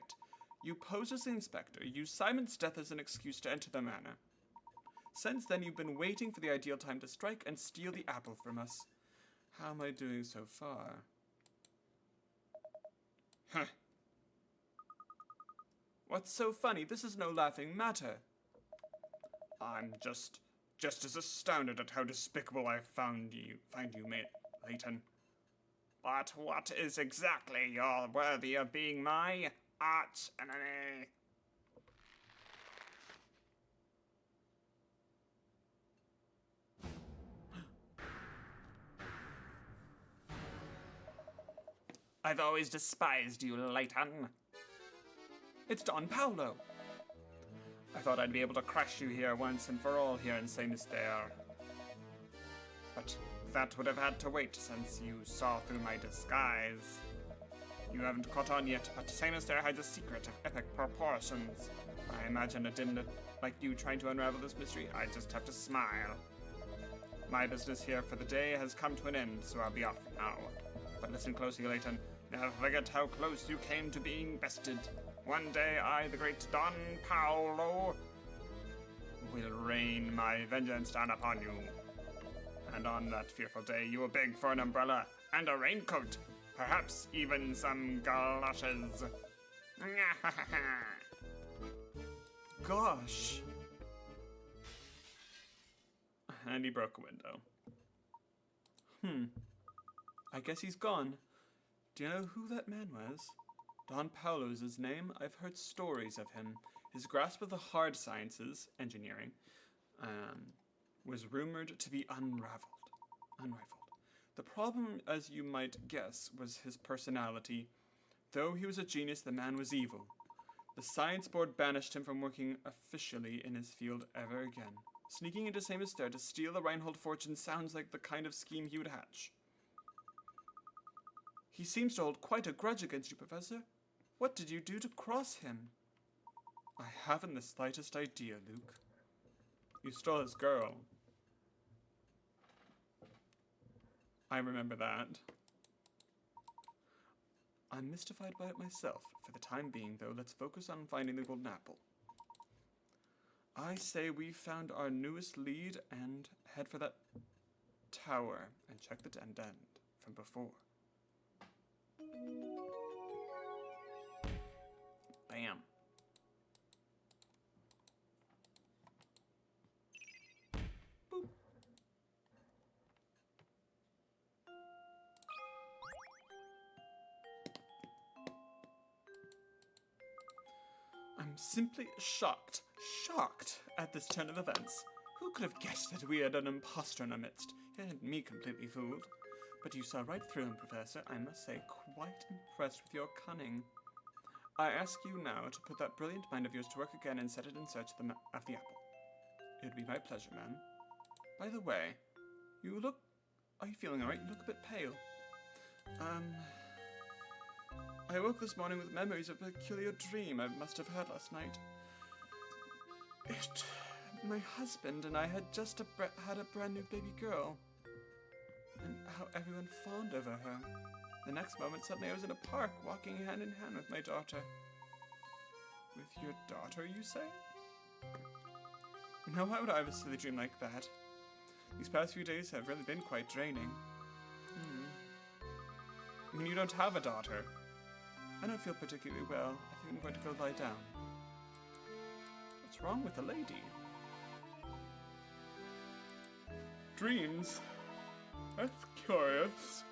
You posed as the inspector, used Simon's death as an excuse to enter the manor. Since then, you've been waiting for the ideal time to strike and steal the apple from us. How am I doing so far? Huh. What's so funny? This is no laughing matter. I'm just as astounded at how despicable I find you, Leighton. But what is exactly your worthy of being my arch enemy? I've always despised you, Leighton. It's Don Paolo. I thought I'd be able to crush you here once and for all here in Saint-Mystère. But that would have had to wait since you saw through my disguise. You haven't caught on yet, but Saint-Mystère hides a secret of epic proportions. I imagine a dimwit like you trying to unravel this mystery, I just have to smile. My business here for the day has come to an end, so I'll be off now. But listen closely, Leighton. Never forget how close you came to being bested. One day I, the great Don Paolo, will rain my vengeance down upon you. And on that fearful day you will beg for an umbrella and a raincoat, perhaps even some galoshes. Gosh. And he broke a window. I guess he's gone. Do you know who that man was? Don Paolo's his name. I've heard stories of him. His grasp of the hard sciences, engineering, was rumored to be unrivaled. The problem, as you might guess, was his personality. Though he was a genius, the man was evil. The science board banished him from working officially in his field ever again. Sneaking into Saint-Mystère to steal the Reinhold fortune sounds like the kind of scheme he would hatch. He seems to hold quite a grudge against you, Professor. What did you do to cross him? I haven't the slightest idea, Luke. You stole his girl. I remember that. I'm mystified by it myself. For the time being, though, let's focus on finding the golden apple. I say we found our newest lead and head for that tower and check the end from before. Bam. Boop. I'm simply shocked at this turn of events. Who could have guessed that we had an impostor in our midst? It had me completely fooled. But you saw right through him, Professor. I must say, quite impressed with your cunning. I ask you now to put that brilliant mind of yours to work again and set it in search of the apple. It would be my pleasure, ma'am. By the way, are you feeling alright? You look a bit pale. I woke this morning with memories of a peculiar dream I must have had last night. My husband and I had just had a brand new baby girl. and how everyone fawned over her. The next moment, suddenly I was in a park, walking hand in hand with my daughter. With your daughter, you say? Now, why would I have a silly dream like that? These past few days have really been quite draining. I mean, you don't have a daughter. I don't feel particularly well. I think I'm going to go lie down. What's wrong with the lady? Dreams? That's curious.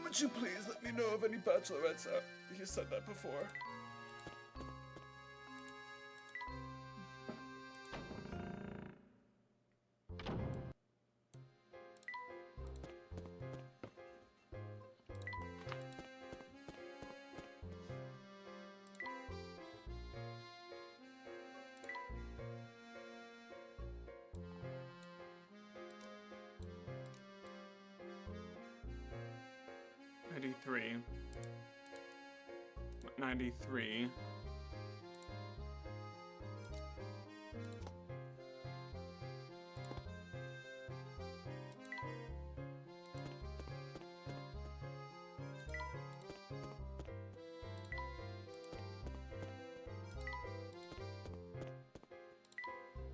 Would you please let me know of any bachelorettes out? You said that before. 93. 93.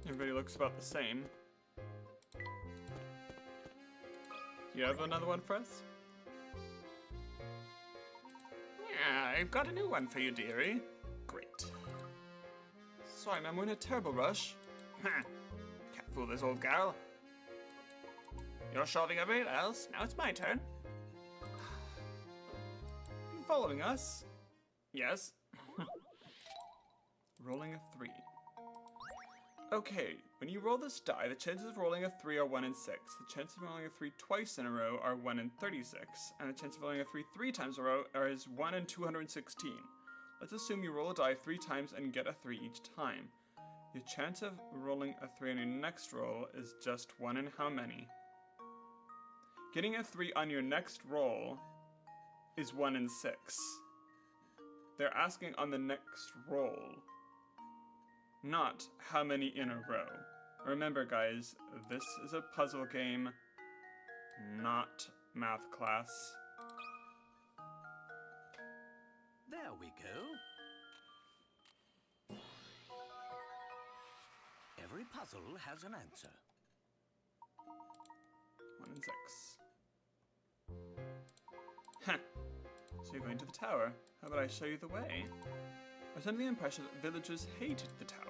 Everybody looks about the same. Do you have another one for us? Yeah, I've got a new one for you, dearie. Great. Sorry, Ma'am, we're in a terrible rush. Can't fool this old gal. You're shoving everybody else. Now it's my turn. You following us? Yes. Rolling a 3. Okay, when you roll this die, the chances of rolling a 3 are 1 in 6. The chances of rolling a 3 twice in a row are 1 in 36. And the chance of rolling a 3 3 times in a row is 1 in 216. Let's assume you roll a die 3 times and get a 3 each time. Your chance of rolling a 3 on your next roll is just 1 in how many? Getting a 3 on your next roll is 1 in 6. They're asking on the next roll, not how many in a row. Remember, guys, this is a puzzle game, not math class. There we go. Every puzzle has an answer. 1 in 6. Huh. So you're going to the tower. How about I show you the way? I was under the impression that villagers hated the tower.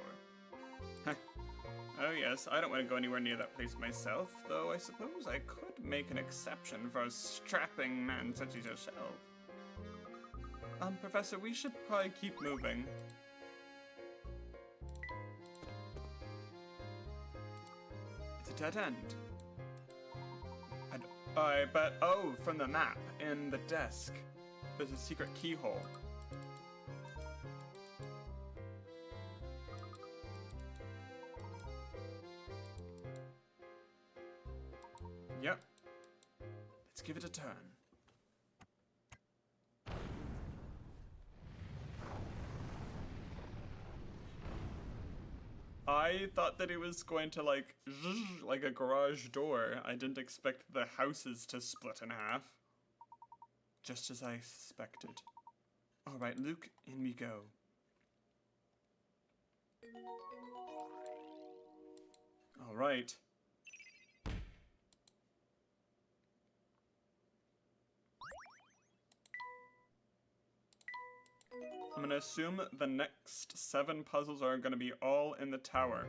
Oh yes, I don't want to go anywhere near that place myself, though I suppose I could make an exception for a strapping man such as yourself. Professor, we should probably keep moving. It's a dead end. Oh, from the map, in the desk, there's a secret keyhole. Yep. Let's give it a turn. I thought that it was going to like a garage door. I didn't expect the houses to split in half. Just as I suspected. Alright, Luke, in we go. Alright. I'm gonna assume the next 7 puzzles are gonna be all in the tower.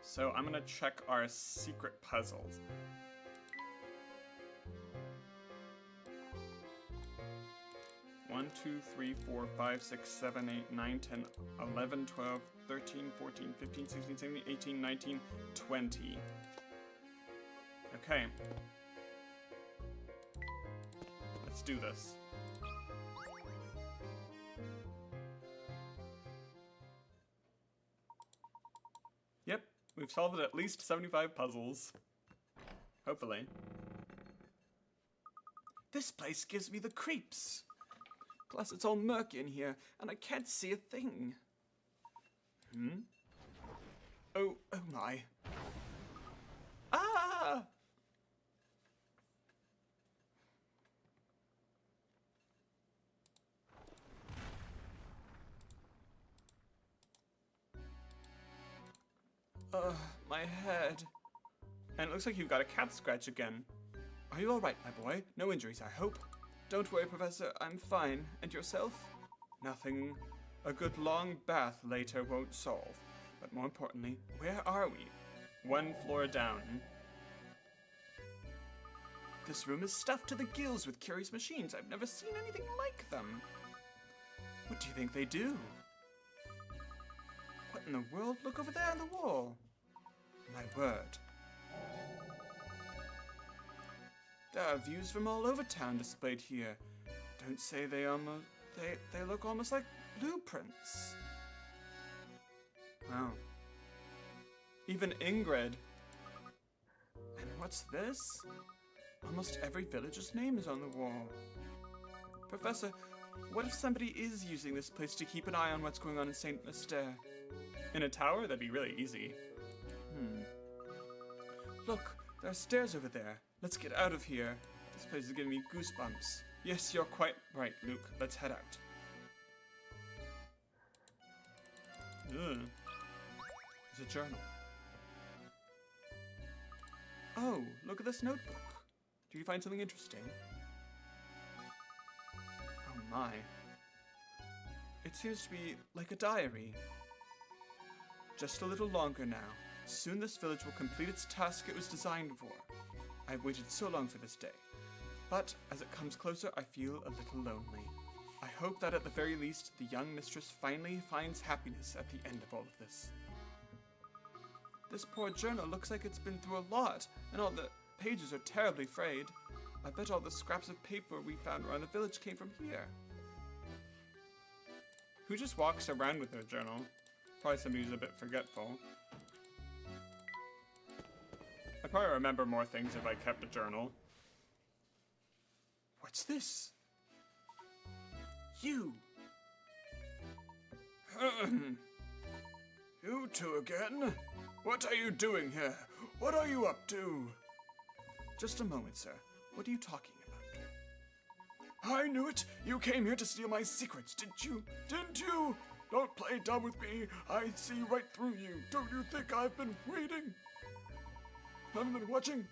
So I'm gonna check our secret puzzles. One, 2, 3, 4, 5, 6, 7, 8, 9, 10, 11, 12, 13, 14, 15, 16, 17, 18, 19, 20. Okay. Let's do this. Yep, we've solved at least 75 puzzles. Hopefully. This place gives me the creeps. Plus it's all murky in here, and I can't see a thing. Oh my. Ah! My head. And it looks like you've got a cat scratch again. Are you alright, my boy? No injuries, I hope? Don't worry, Professor, I'm fine. And yourself? Nothing. A good long bath later won't solve. But more importantly, where are we? 1 floor down. This room is stuffed to the gills with curious machines. I've never seen anything like them. What do you think they do? What in the world? Look over there on the wall. My word. There are views from all over town displayed here. Don't say they look almost like blueprints. Wow. Even Ingrid. And what's this? Almost every villager's name is on the wall. Professor, what if somebody is using this place to keep an eye on what's going on in St. Mystere? In a tower? That'd be really easy. Look, there are stairs over there. Let's get out of here. This place is giving me goosebumps. Yes, you're quite right, Luke. Let's head out. Ugh. There's a journal. Oh, look at this notebook. Did you find something interesting? Oh my. It seems to be like a diary. Just a little longer now. Soon this village will complete its task it was designed for. I've waited so long for this day. But as it comes closer, I feel a little lonely. I hope that at the very least, the young mistress finally finds happiness at the end of all of this. This poor journal looks like it's been through a lot, and all the pages are terribly frayed. I bet all the scraps of paper we found around the village came from here. Who just walks around with their journal? Probably somebody who's a bit forgetful. I'd probably remember more things if I kept a journal. What's this? You! You two again? What are you doing here? What are you up to? Just a moment, sir. What are you talking about? I knew it! You came here to steal my secrets, didn't you? Didn't you? Don't play dumb with me. I see right through you. Don't you think I've been waiting? Haven't been watching?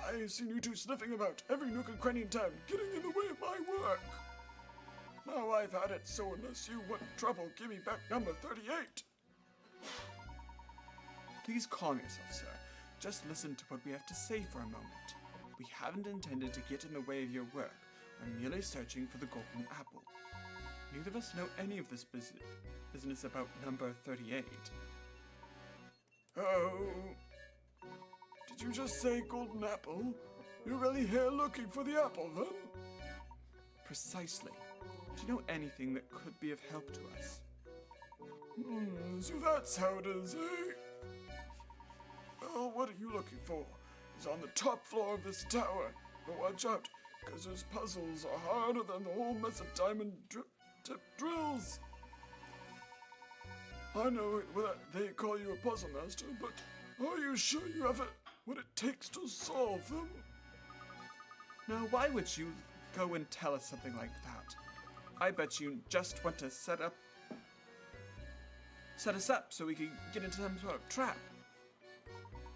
I've seen you two sniffing about every nook and cranny in town, getting in the way of my work. Now I've had it, so unless you want trouble, give me back number 38. Please calm yourself, sir. Just listen to what we have to say for a moment. We haven't intended to get in the way of your work. We're merely searching for the golden apple. Neither of us know any of this business about number 38. Oh... Did you just say golden apple? You're really here looking for the apple, then? Precisely. Do you know anything that could be of help to us? So that's how it is, eh? Well, what are you looking for? It's on the top floor of this tower. But watch out, because those puzzles are harder than the whole mess of diamond tip drills. I know they call you a puzzle master, but are you sure you have what it takes to solve them? Now, why would you go and tell us something like that? I bet you just want to set us up so we can get into some sort of trap.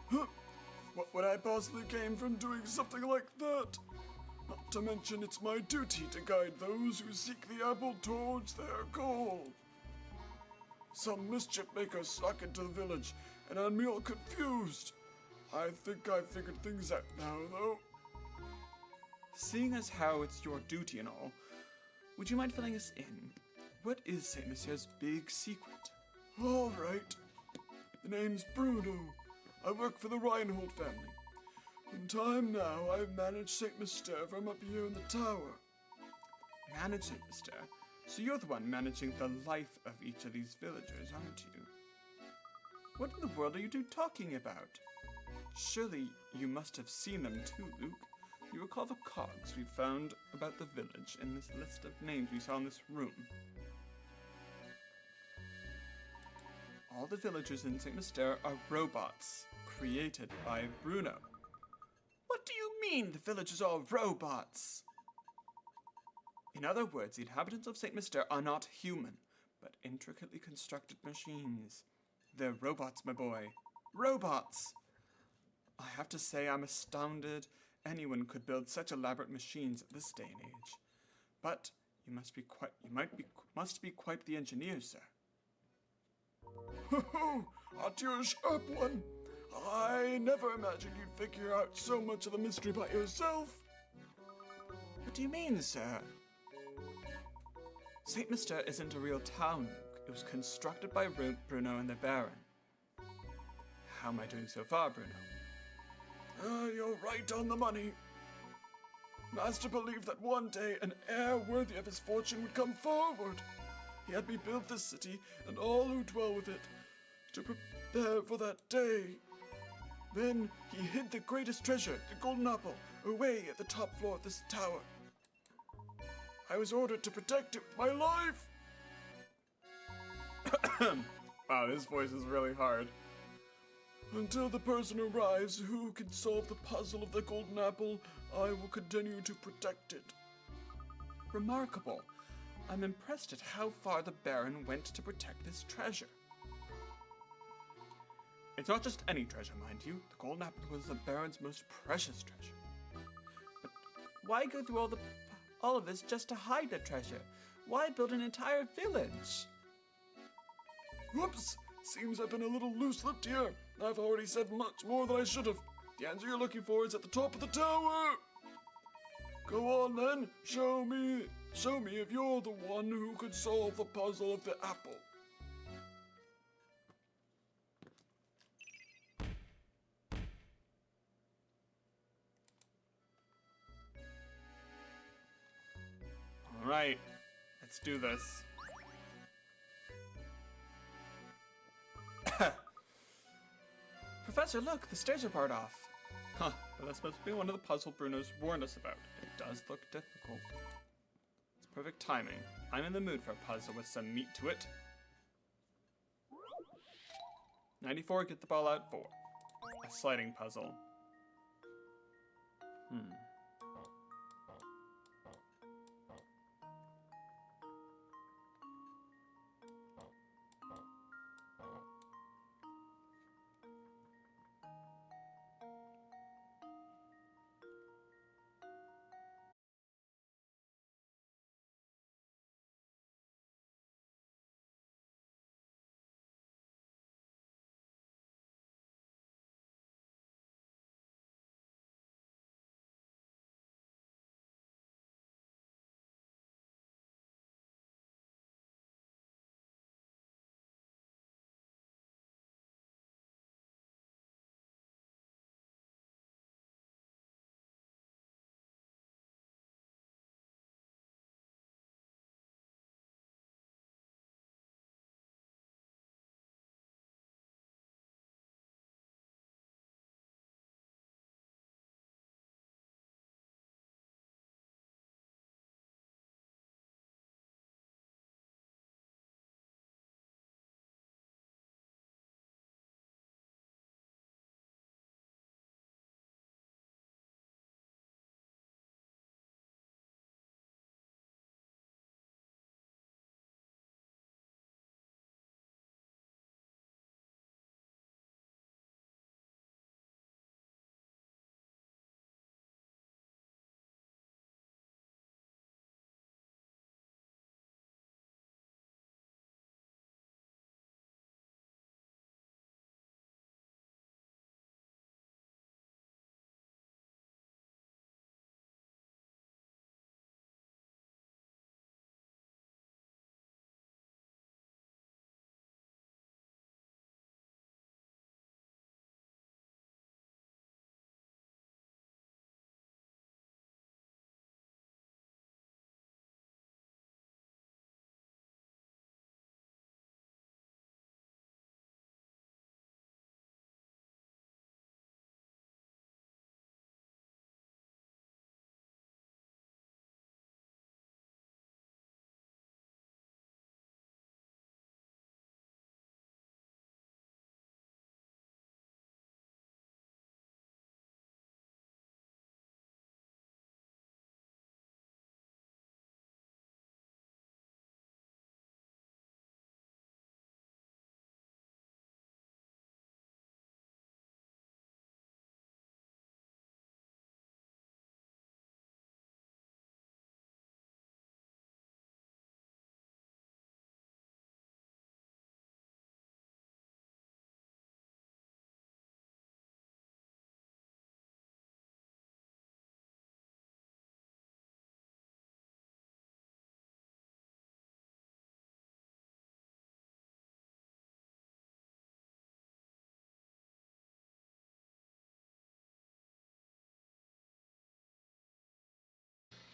Huh? What would I possibly gain from doing something like that? Not to mention it's my duty to guide those who seek the apple towards their goal. Some mischief maker snuck into the village, and I'm real confused. I think I've figured things out now, though. Seeing as how it's your duty and all, would you mind filling us in? What is St. Mysteria's big secret? All right. The name's Bruno. I work for the Reinhold family. In time now, I've managed St. Mystere from up here in the tower. Manage St. Mystere? So you're the one managing the life of each of these villagers, aren't you? What in the world are you two talking about? Surely you must have seen them too, Luke. You recall the cogs we found about the village in this list of names we saw in this room. All the villagers in St. Mystere are robots, created by Bruno. What do you mean the villagers are robots? In other words, the inhabitants of St. Mystere are not human, but intricately constructed machines. They're robots, my boy. Robots! I have to say I'm astounded anyone could build such elaborate machines at this day and age. But you must be quite the engineer, sir. Ho, at your sharp one. I never imagined you'd figure out so much of the mystery by yourself. What do you mean, sir? St. Mystere isn't a real town, Luke. It was constructed by Bruno and the Baron. How am I doing so far, Bruno? You're right on the money. Master believed that one day an heir worthy of his fortune would come forward. He had me build this city and all who dwell with it to prepare for that day. Then he hid the greatest treasure, the golden apple, away at the top floor of this tower. I was ordered to protect it with my life. Wow, this voice is really hard. Until the person arrives who can solve the puzzle of the golden apple, I will continue to protect it. Remarkable. I'm impressed at how far the Baron went to protect this treasure. It's not just any treasure, mind you. The golden apple was the Baron's most precious treasure. But why go through all of this just to hide the treasure? Why build an entire village? Whoops! Seems I've been a little loose-lipped here. I've already said much more than I should have. The answer you're looking for is at the top of the tower. Go on then, show me if you're the one who could solve the puzzle of the apple. All right, let's do this. Professor, look, the stairs are barred off. Huh, but that's supposed to be one of the puzzle Bruno's warned us about. It does look difficult. It's perfect timing. I'm in the mood for a puzzle with some meat to it. 94, get the ball out 4. A sliding puzzle.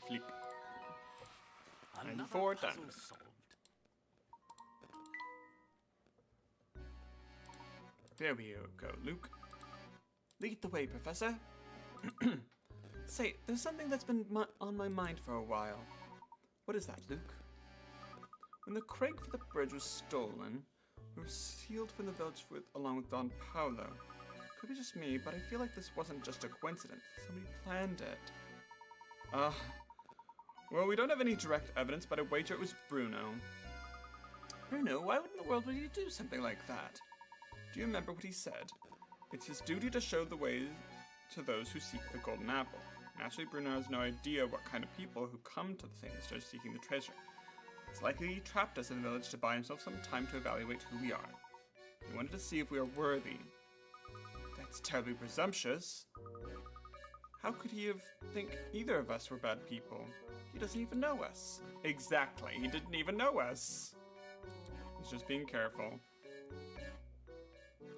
Flip. Another 94 done. puzzle solved. There we go, Luke. Lead the way, Professor. Say, there's something that's been on my mind for a while. What is that, Luke? When the crate for the bridge was stolen, we were sealed from the village along with Don Paolo. Could be just me, but I feel like this wasn't just a coincidence. Somebody planned it. Well, we don't have any direct evidence, but I wager it was Bruno. Bruno? Why in the world would he do something like that? Do you remember what he said? It's his duty to show the way to those who seek the golden apple. Naturally, Bruno has no idea what kind of people who come to the St. Stars seeking the treasure. It's likely he trapped us in the village to buy himself some time to evaluate who we are. He wanted to see if we are worthy. That's terribly presumptuous. How could he think either of us were bad people? He doesn't even know us. Exactly, he didn't even know us. He's just being careful.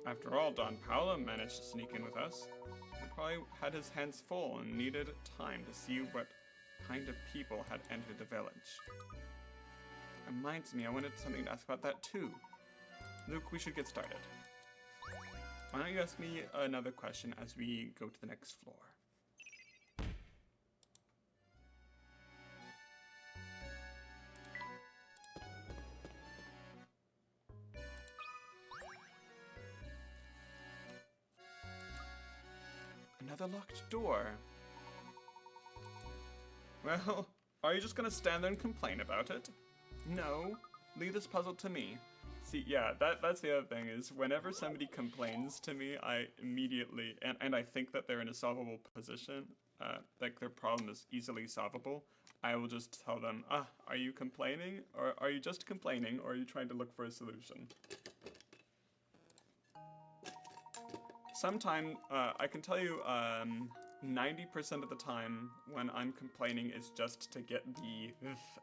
After all, Don Paolo managed to sneak in with us. He probably had his hands full and needed time to see what kind of people had entered the village. Reminds me, I wanted something to ask about that too. Luke, we should get started. Why don't you ask me another question as we go to the next floor? Another locked door. Well, are you just gonna stand there and complain about it? No, leave this puzzle to me. See, yeah, that's the other thing is whenever somebody complains to me, I immediately, and I think that they're in a solvable position, like their problem is easily solvable, I will just tell them, are you complaining? Or are you just complaining? Or are you trying to look for a solution? Sometime, I can tell you, 90% of the time when I'm complaining is just to get the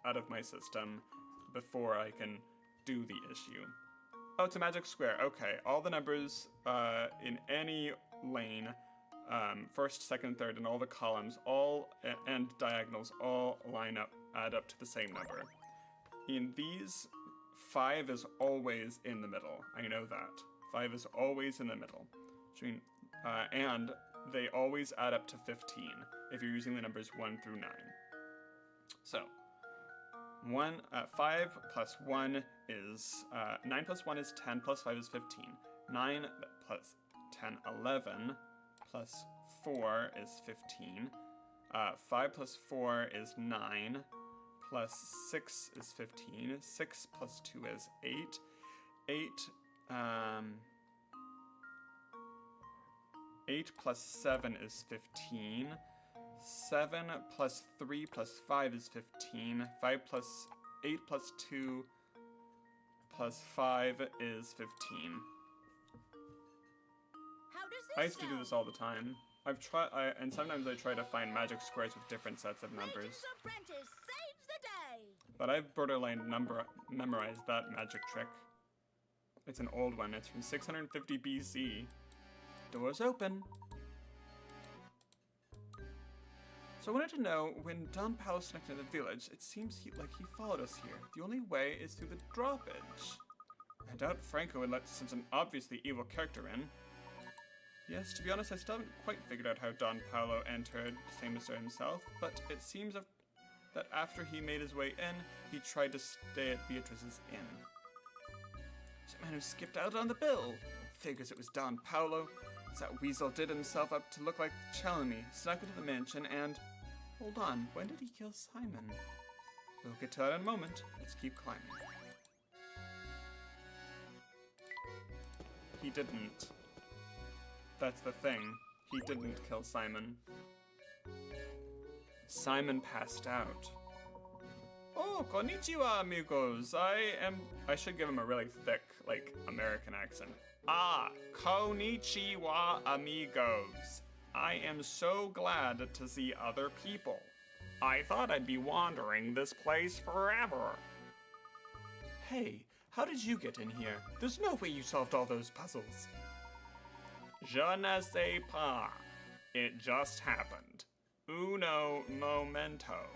out of my system before I can do the issue. Oh, it's a magic square. Okay, all the numbers in any lane, first, second, third, and all the columns, and diagonals all add up to the same number. In these, 5 is always in the middle. I know that. 5 is always in the middle. And they always add up to 15 if you're using the numbers 1 through 9. So, 5 plus 1 is, 9 plus 1 is 10, plus 5 is 15. 9 plus 10, 11, plus 4 is 15. 5 plus 4 is 9, plus 6 is 15. 6 plus 2 is 8. 8 plus 7 is 15. 7 plus 3 plus 5 is 15. 5 plus 8 plus 2 plus 5 is 15. How does this I used to do sound? this all the time. And sometimes I try to find magic squares with different sets of numbers. Legends Apprentice saves the day. But I've borderline memorized that magic trick. It's an old one. It's from 650 BC. Doors open. So I wanted to know, when Don Paolo snuck into the village, it seems like he followed us here. The only way is through the drawbridge. I doubt Franco would let such an obviously evil character in. Yes, to be honest, I still haven't quite figured out how Don Paolo entered St. Mr. himself, but it seems that after he made his way in, he tried to stay at Beatrice's inn. That man who skipped out on the bill. Figures it was Don Paolo. That weasel did himself up to look like Chalmy, snuck into the mansion, and... Hold on, when did he kill Simon? We'll get to that in a moment. Let's keep climbing. He didn't. That's the thing. He didn't kill Simon. Simon passed out. Oh, konnichiwa, amigos. I should give him a really thick, like, American accent. Konnichiwa, amigos. I am so glad to see other people. I thought I'd be wandering this place forever. Hey, how did you get in here? There's no way you solved all those puzzles. Je ne sais pas. It just happened. Uno momento.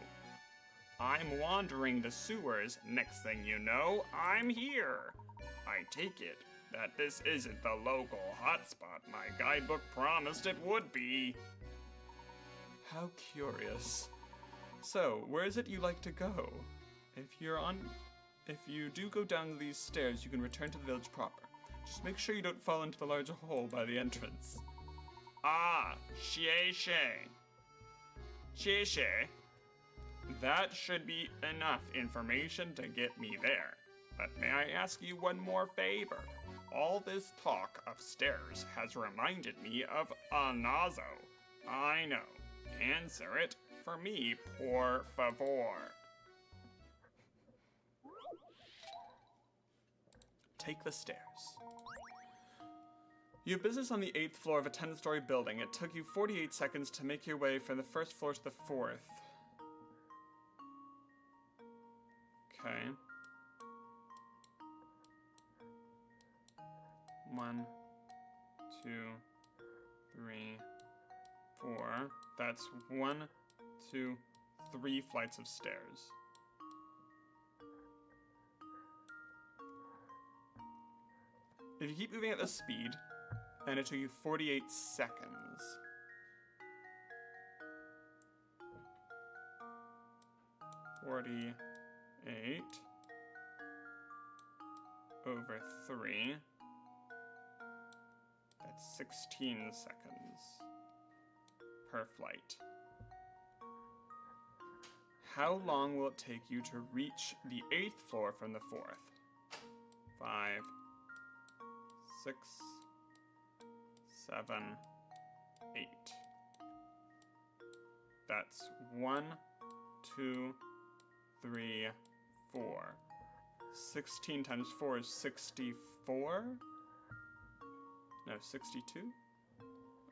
I'm wandering the sewers. Next thing you know, I'm here. I take it that this isn't the local hotspot my guidebook promised it would be. How curious. So, where is it you like to go? If you do go down these stairs, you can return to the village proper. Just make sure you don't fall into the large hole by the entrance. Ah, xie. That should be enough information to get me there. But may I ask you one more favor? All this talk of stairs has reminded me of Anazo. I know. Answer it for me, por favor. Take the stairs. You have business on the 8th floor of a 10-story building. It took you 48 seconds to make your way from the 1st floor to the 4th. Okay. 1, 2, 3, 4. That's 1, 2, 3 flights of stairs. If you keep moving at this speed, and it took you 48 seconds. (48) over 3. That's 16 seconds per flight. How long will it take you to reach the 8th floor from the 4th? 5, 6, 7, 8. That's 1, 2, 3, 4. 16 times 4 is 64? No, 62?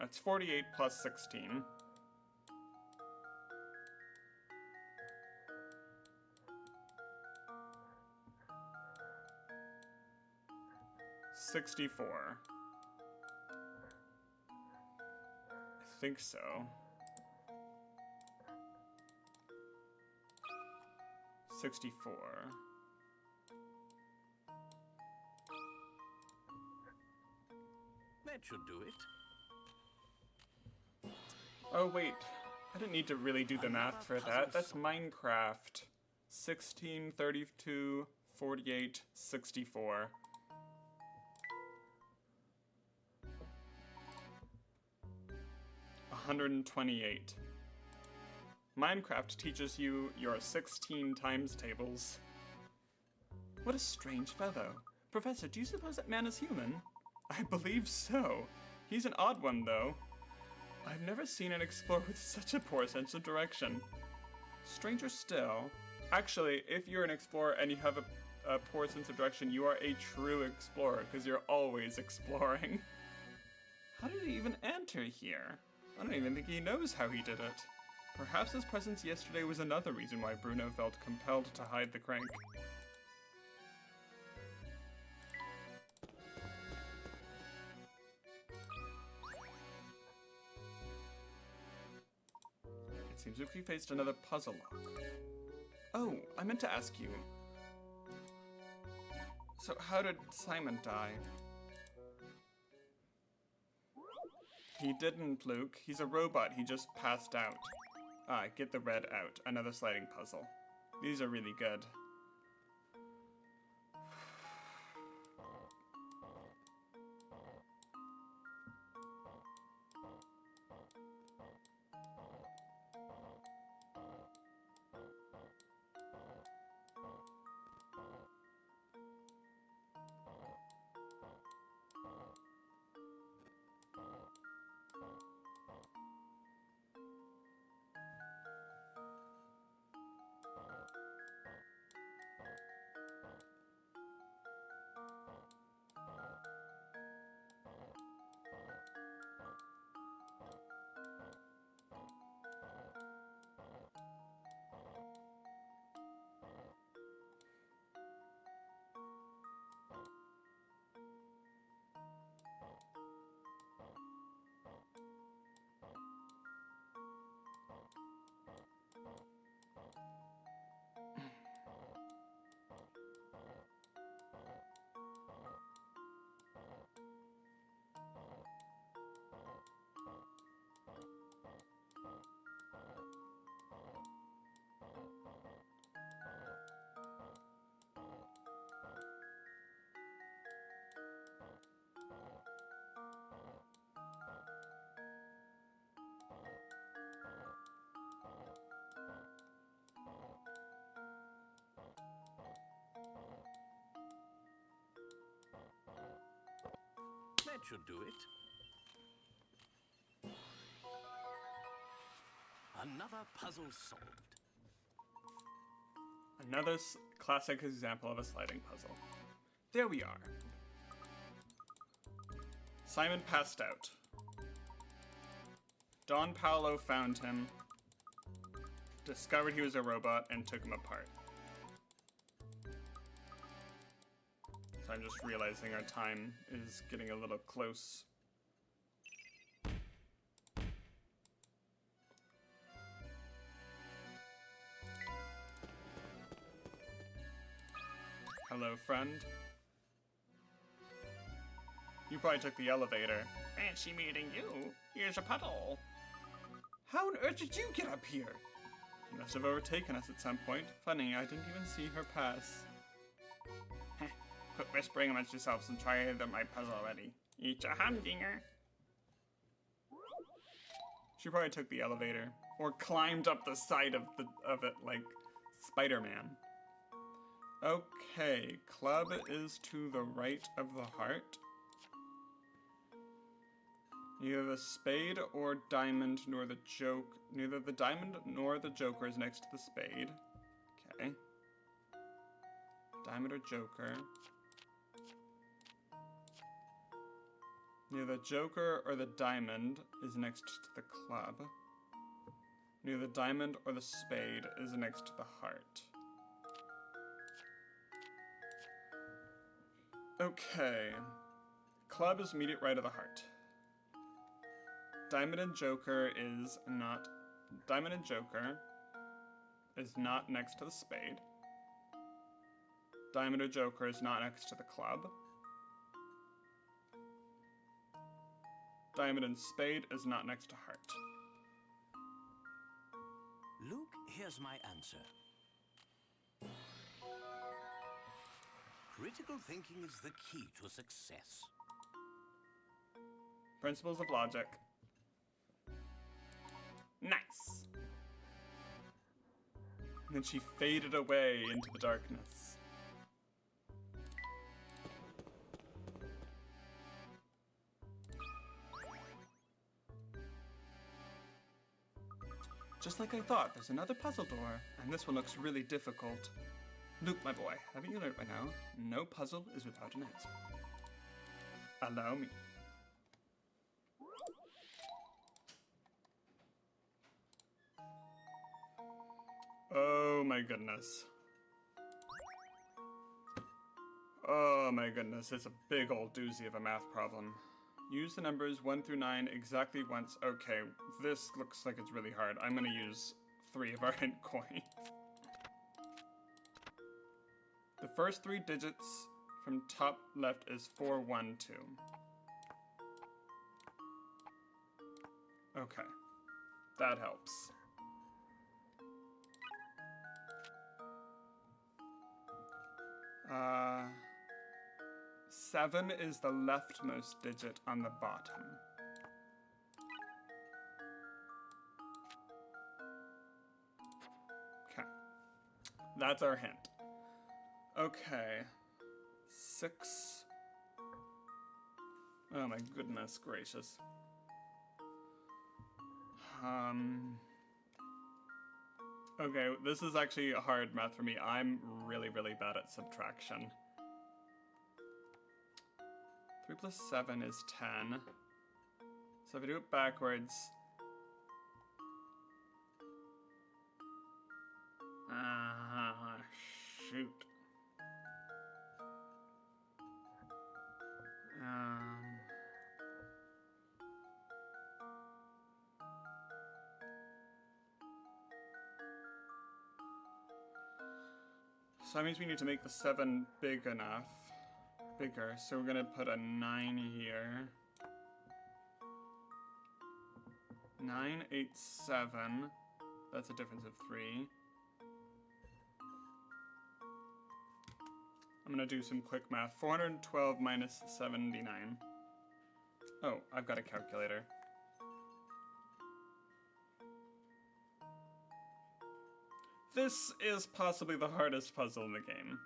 That's 48 plus 16. $64. I think so. $64. That should do it. Oh wait, I didn't need to really do the math for that. That's Minecraft. 16, 32, 48, 64. $128. Minecraft teaches you your 16 times tables. What a strange fellow. Professor, do you suppose that man is human? I believe so. He's an odd one, though. I've never seen an explorer with such a poor sense of direction. Stranger still. Actually, if you're an explorer and you have a poor sense of direction, you are a true explorer, because you're always exploring. How did he even enter here? I don't even think he knows how he did it. Perhaps his presence yesterday was another reason why Bruno felt compelled to hide the crank. It seems like we faced another puzzle lock. Oh, I meant to ask you. So how did Simon die? He didn't, Luke. He's a robot. He just passed out. Ah, get the red out. Another sliding puzzle. These are really good. That should do it. Another puzzle solved. Another classic example of a sliding puzzle. There we are. Simon passed out. Don Paolo found him, discovered he was a robot, and took him apart. So I'm just realizing our time is getting a little close. Hello, friend. You probably took the elevator. Fancy meeting you. Here's a puddle. How on earth did you get up here? You must have overtaken us at some point. Funny, I didn't even see her pass. Quit whispering amongst yourselves and try my puzzle already. Eat a humdinger. She probably took the elevator. Or climbed up the side of it like Spider-Man. Okay, club is to the right of the heart. Neither the spade or diamond nor the joke. Neither the diamond nor the joker is next to the spade. Okay. Diamond or joker. Neither the joker or the diamond is next to the club. Neither the diamond or the spade is next to the heart. Okay. Club is immediate right of the heart. Diamond and joker is not next to the spade. Diamond or joker is not next to the club. Diamond and spade is not next to heart. Luke, here's my answer. Critical thinking is the key to success. Principles of logic. Nice. And then she faded away into the darkness. Just like I thought, there's another puzzle door, and this one looks really difficult. Luke, my boy, haven't you learned by now? No puzzle is without an answer. Allow me. Oh my goodness. Oh my goodness, it's a big old doozy of a math problem. Use the numbers 1 through 9 exactly once. Okay, this looks like it's really hard. I'm gonna use 3 of our hint coins. The first 3 digits from top left is 412. Okay, that helps. Uh, 7 is the leftmost digit on the bottom. Okay, that's our hint. Okay, 6. Oh my goodness gracious. Okay, this is actually a hard math for me. I'm really, really bad at subtraction. 3 plus 7 is 10. So if I do it backwards... shoot. So that means we need to make the 7 bigger, so we're gonna put a 9 here. 9, 8, 7. That's a difference of 3. I'm gonna do some quick math. 412 minus 79. Oh, I've got a calculator. This is possibly the hardest puzzle in the game.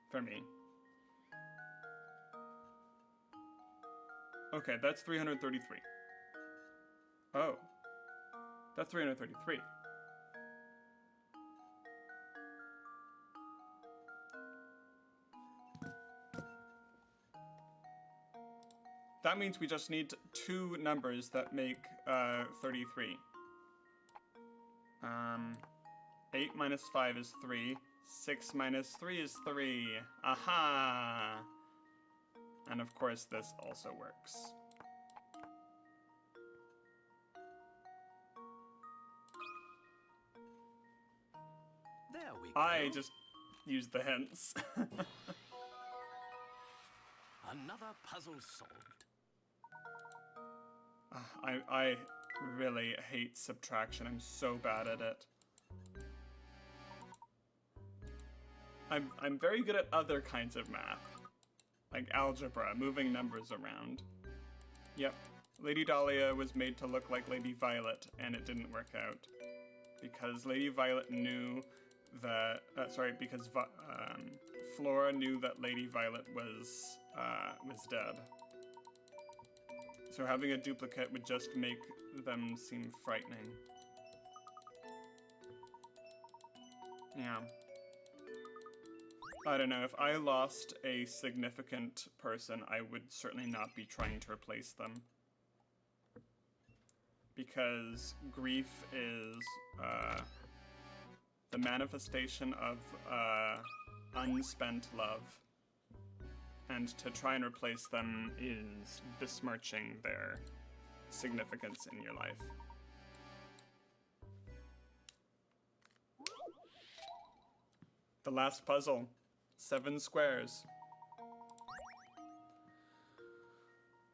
For me. Okay, that's 333. Oh. That's 333. That means we just need two numbers that make 33. 8 minus 5 is 3. 6 minus 3 is 3. Aha! And of course this also works. There we go. I just used the hints. Another puzzle solved. I really hate subtraction. I'm so bad at it. I'm very good at other kinds of math. Like algebra, moving numbers around. Yep. Lady Dahlia was made to look like Lady Violet, and it didn't work out. Because Lady Violet knew that... because Flora knew that Lady Violet was dead. So having a duplicate would just make them seem frightening. Yeah. I don't know, if I lost a significant person, I would certainly not be trying to replace them. Because grief is the manifestation of unspent love. And to try and replace them is besmirching their significance in your life. The last puzzle. 7 squares.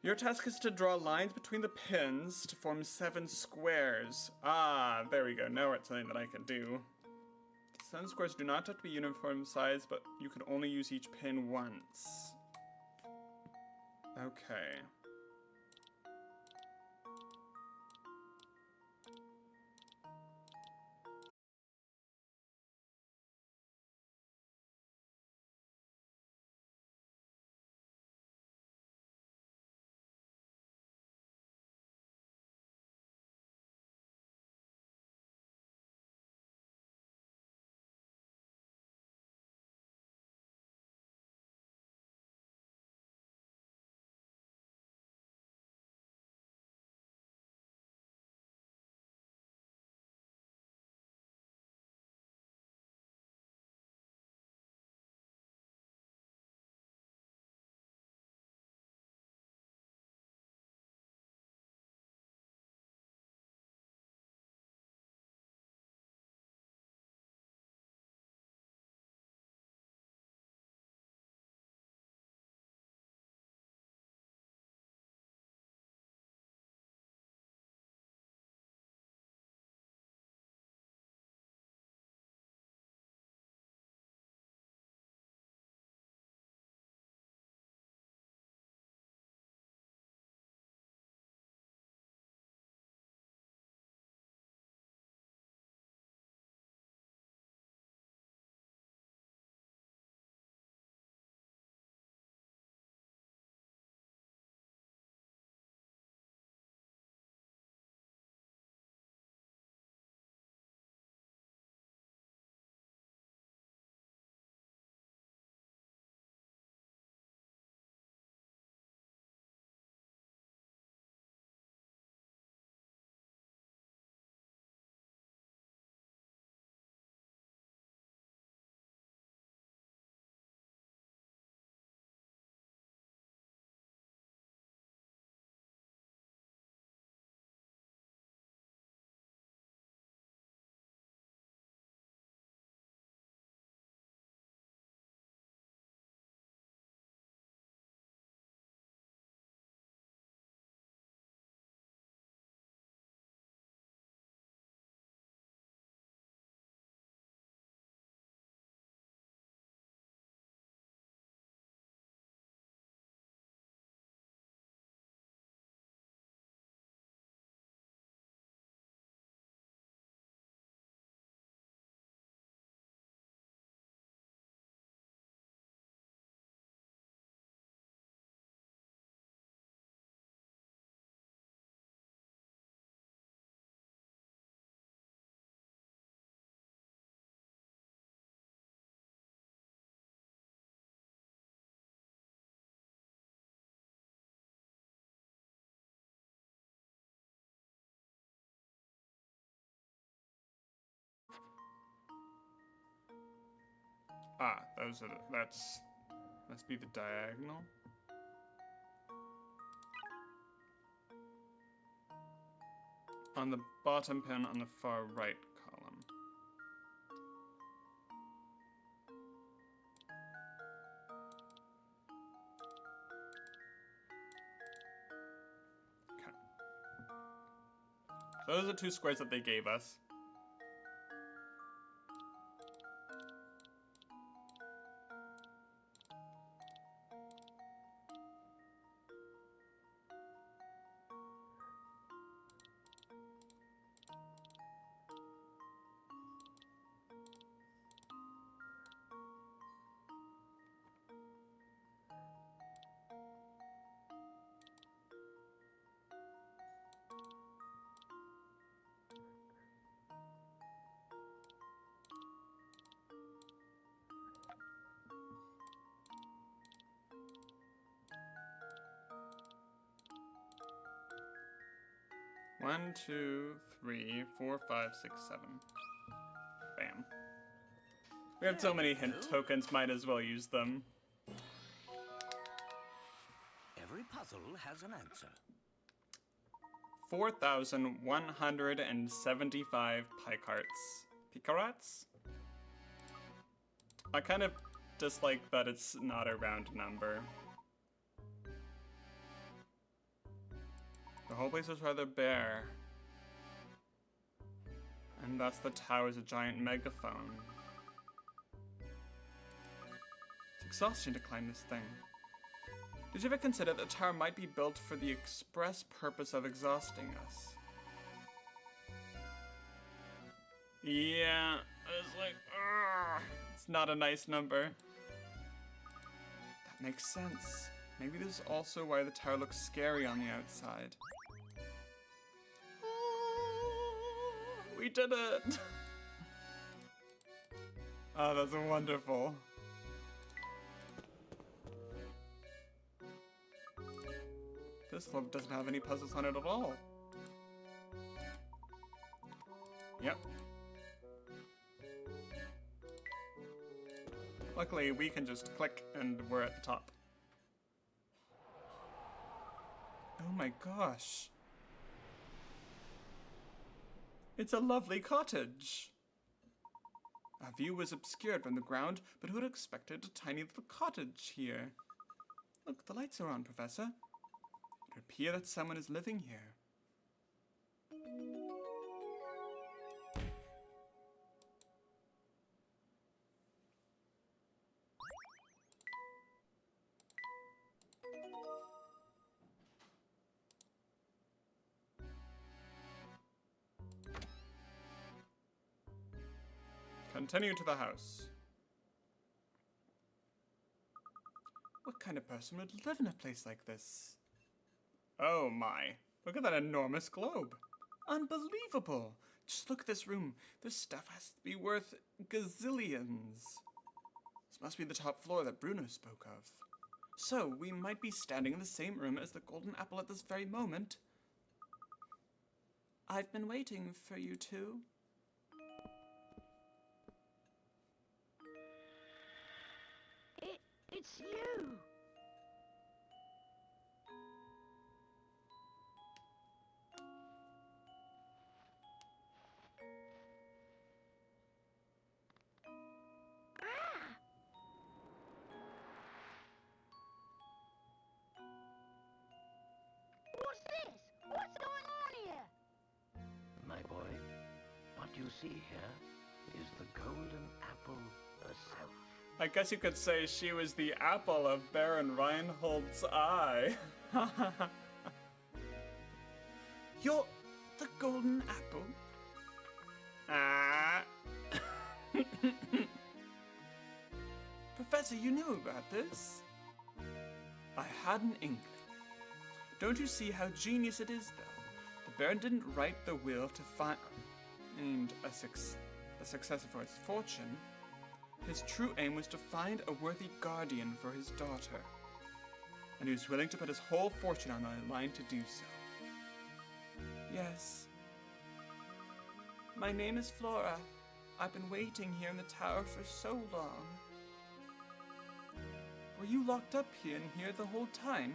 Your task is to draw lines between the pins to form 7 squares. Ah, there we go. Now it's something that I can do. 7 squares do not have to be uniform size, but you can only use each pin once. Okay. Ah, that's must be the diagonal. On the bottom pin on the far right column. Okay. Those are the two squares that they gave us. One, two, three, 4, 5, 6, 7. Bam. We have so many hint tokens, might as well use them. Every puzzle has an answer. 4,175 picarats? I kind of dislike that it's not a round number. The whole place is rather bare. And thus the tower is a giant megaphone. It's exhausting to climb this thing. Did you ever consider that the tower might be built for the express purpose of exhausting us? Yeah, it's like, ugh, it's not a nice number. That makes sense. Maybe this is also why the tower looks scary on the outside. We did it! Oh, that's wonderful. This level doesn't have any puzzles on it at all. Yep. Luckily, we can just click and we're at the top. Oh my gosh. It's a lovely cottage. Our view was obscured from the ground, but who would have expected a tiny little cottage here? Look, the lights are on, Professor. It would appear that someone is living here. Continue to the house. What kind of person would live in a place like this? Oh my, look at that enormous globe. Unbelievable. Just look at this room. This stuff has to be worth gazillions. This must be the top floor that Bruno spoke of. So, we might be standing in the same room as the golden apple at this very moment. I've been waiting for you two. It's you! What's this? What's going on here? My boy, what you see here is the golden apple herself. I guess you could say she was the apple of Baron Reinhold's eye. You're the golden apple? Ah. Professor, you knew about this? I had an inkling. Don't you see how genius it is, though? The Baron didn't write the will to find a successor for his fortune. His true aim was to find a worthy guardian for his daughter, and he was willing to put his whole fortune on the line to do so. Yes. My name is Flora. I've been waiting here in the tower for so long. Were you locked up in here the whole time?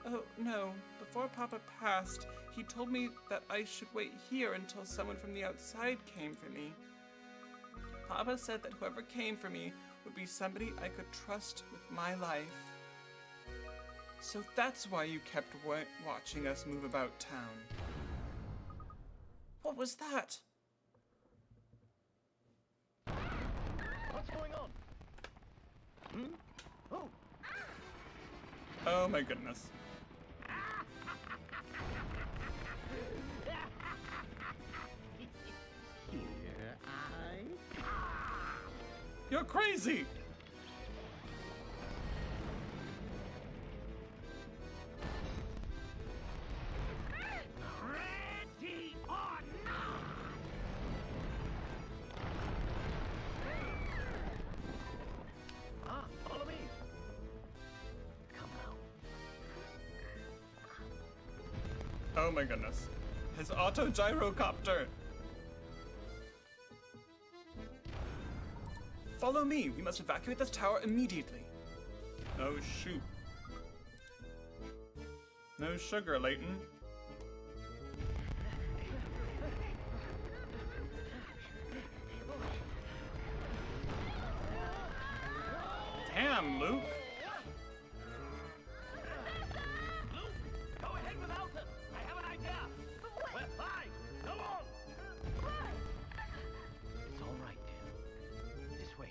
Oh, no. Before Papa passed, he told me that I should wait here until someone from the outside came for me. Papa said that whoever came for me would be somebody I could trust with my life. So that's why you kept watching us move about town. What was that? What's going on? Oh, Oh my goodness. here I... You're crazy! Ready or not? Follow me. Come now. Oh my goodness. His auto gyrocopter! Follow me. We must evacuate this tower immediately. Oh shoot. No sugar, Layton. Damn, Luke! Luke, go ahead without us. I have an idea. We're fine. Go on. It's all right, Tim. This way.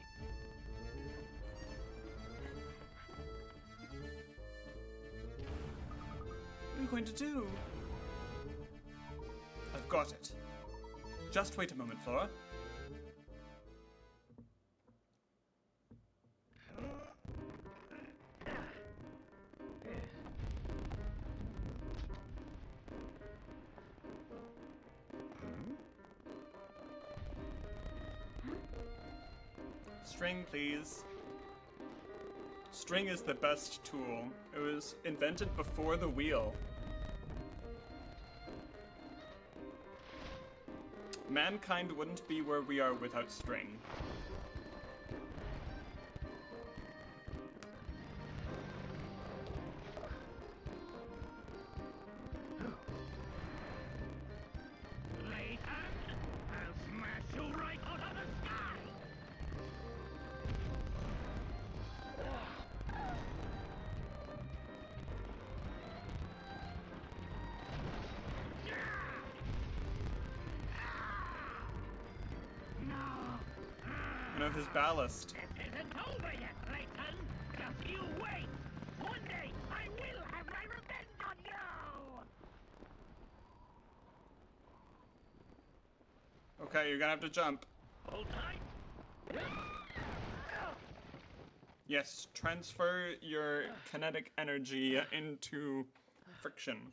What are you going to do? I've got it. Just wait a moment, Flora. String, please. String is the best tool. It was invented before the wheel. Mankind wouldn't be where we are without string. Layton, I'll smash you right out of the sky. You know, his ballast. It isn't over yet, Layton. Just you wait. One day, I will have my revenge on you. Okay, you're gonna have to jump. Hold tight. Yes, transfer your kinetic energy into friction.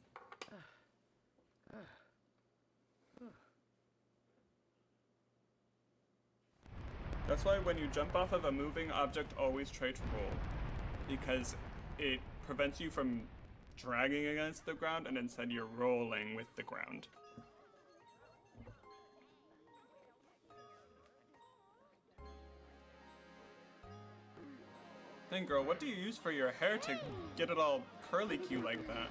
That's why when you jump off of a moving object, always try to roll. Because it prevents you from dragging against the ground, and instead you're rolling with the ground. Then girl, what do you use for your hair to get it all curly-Q like that?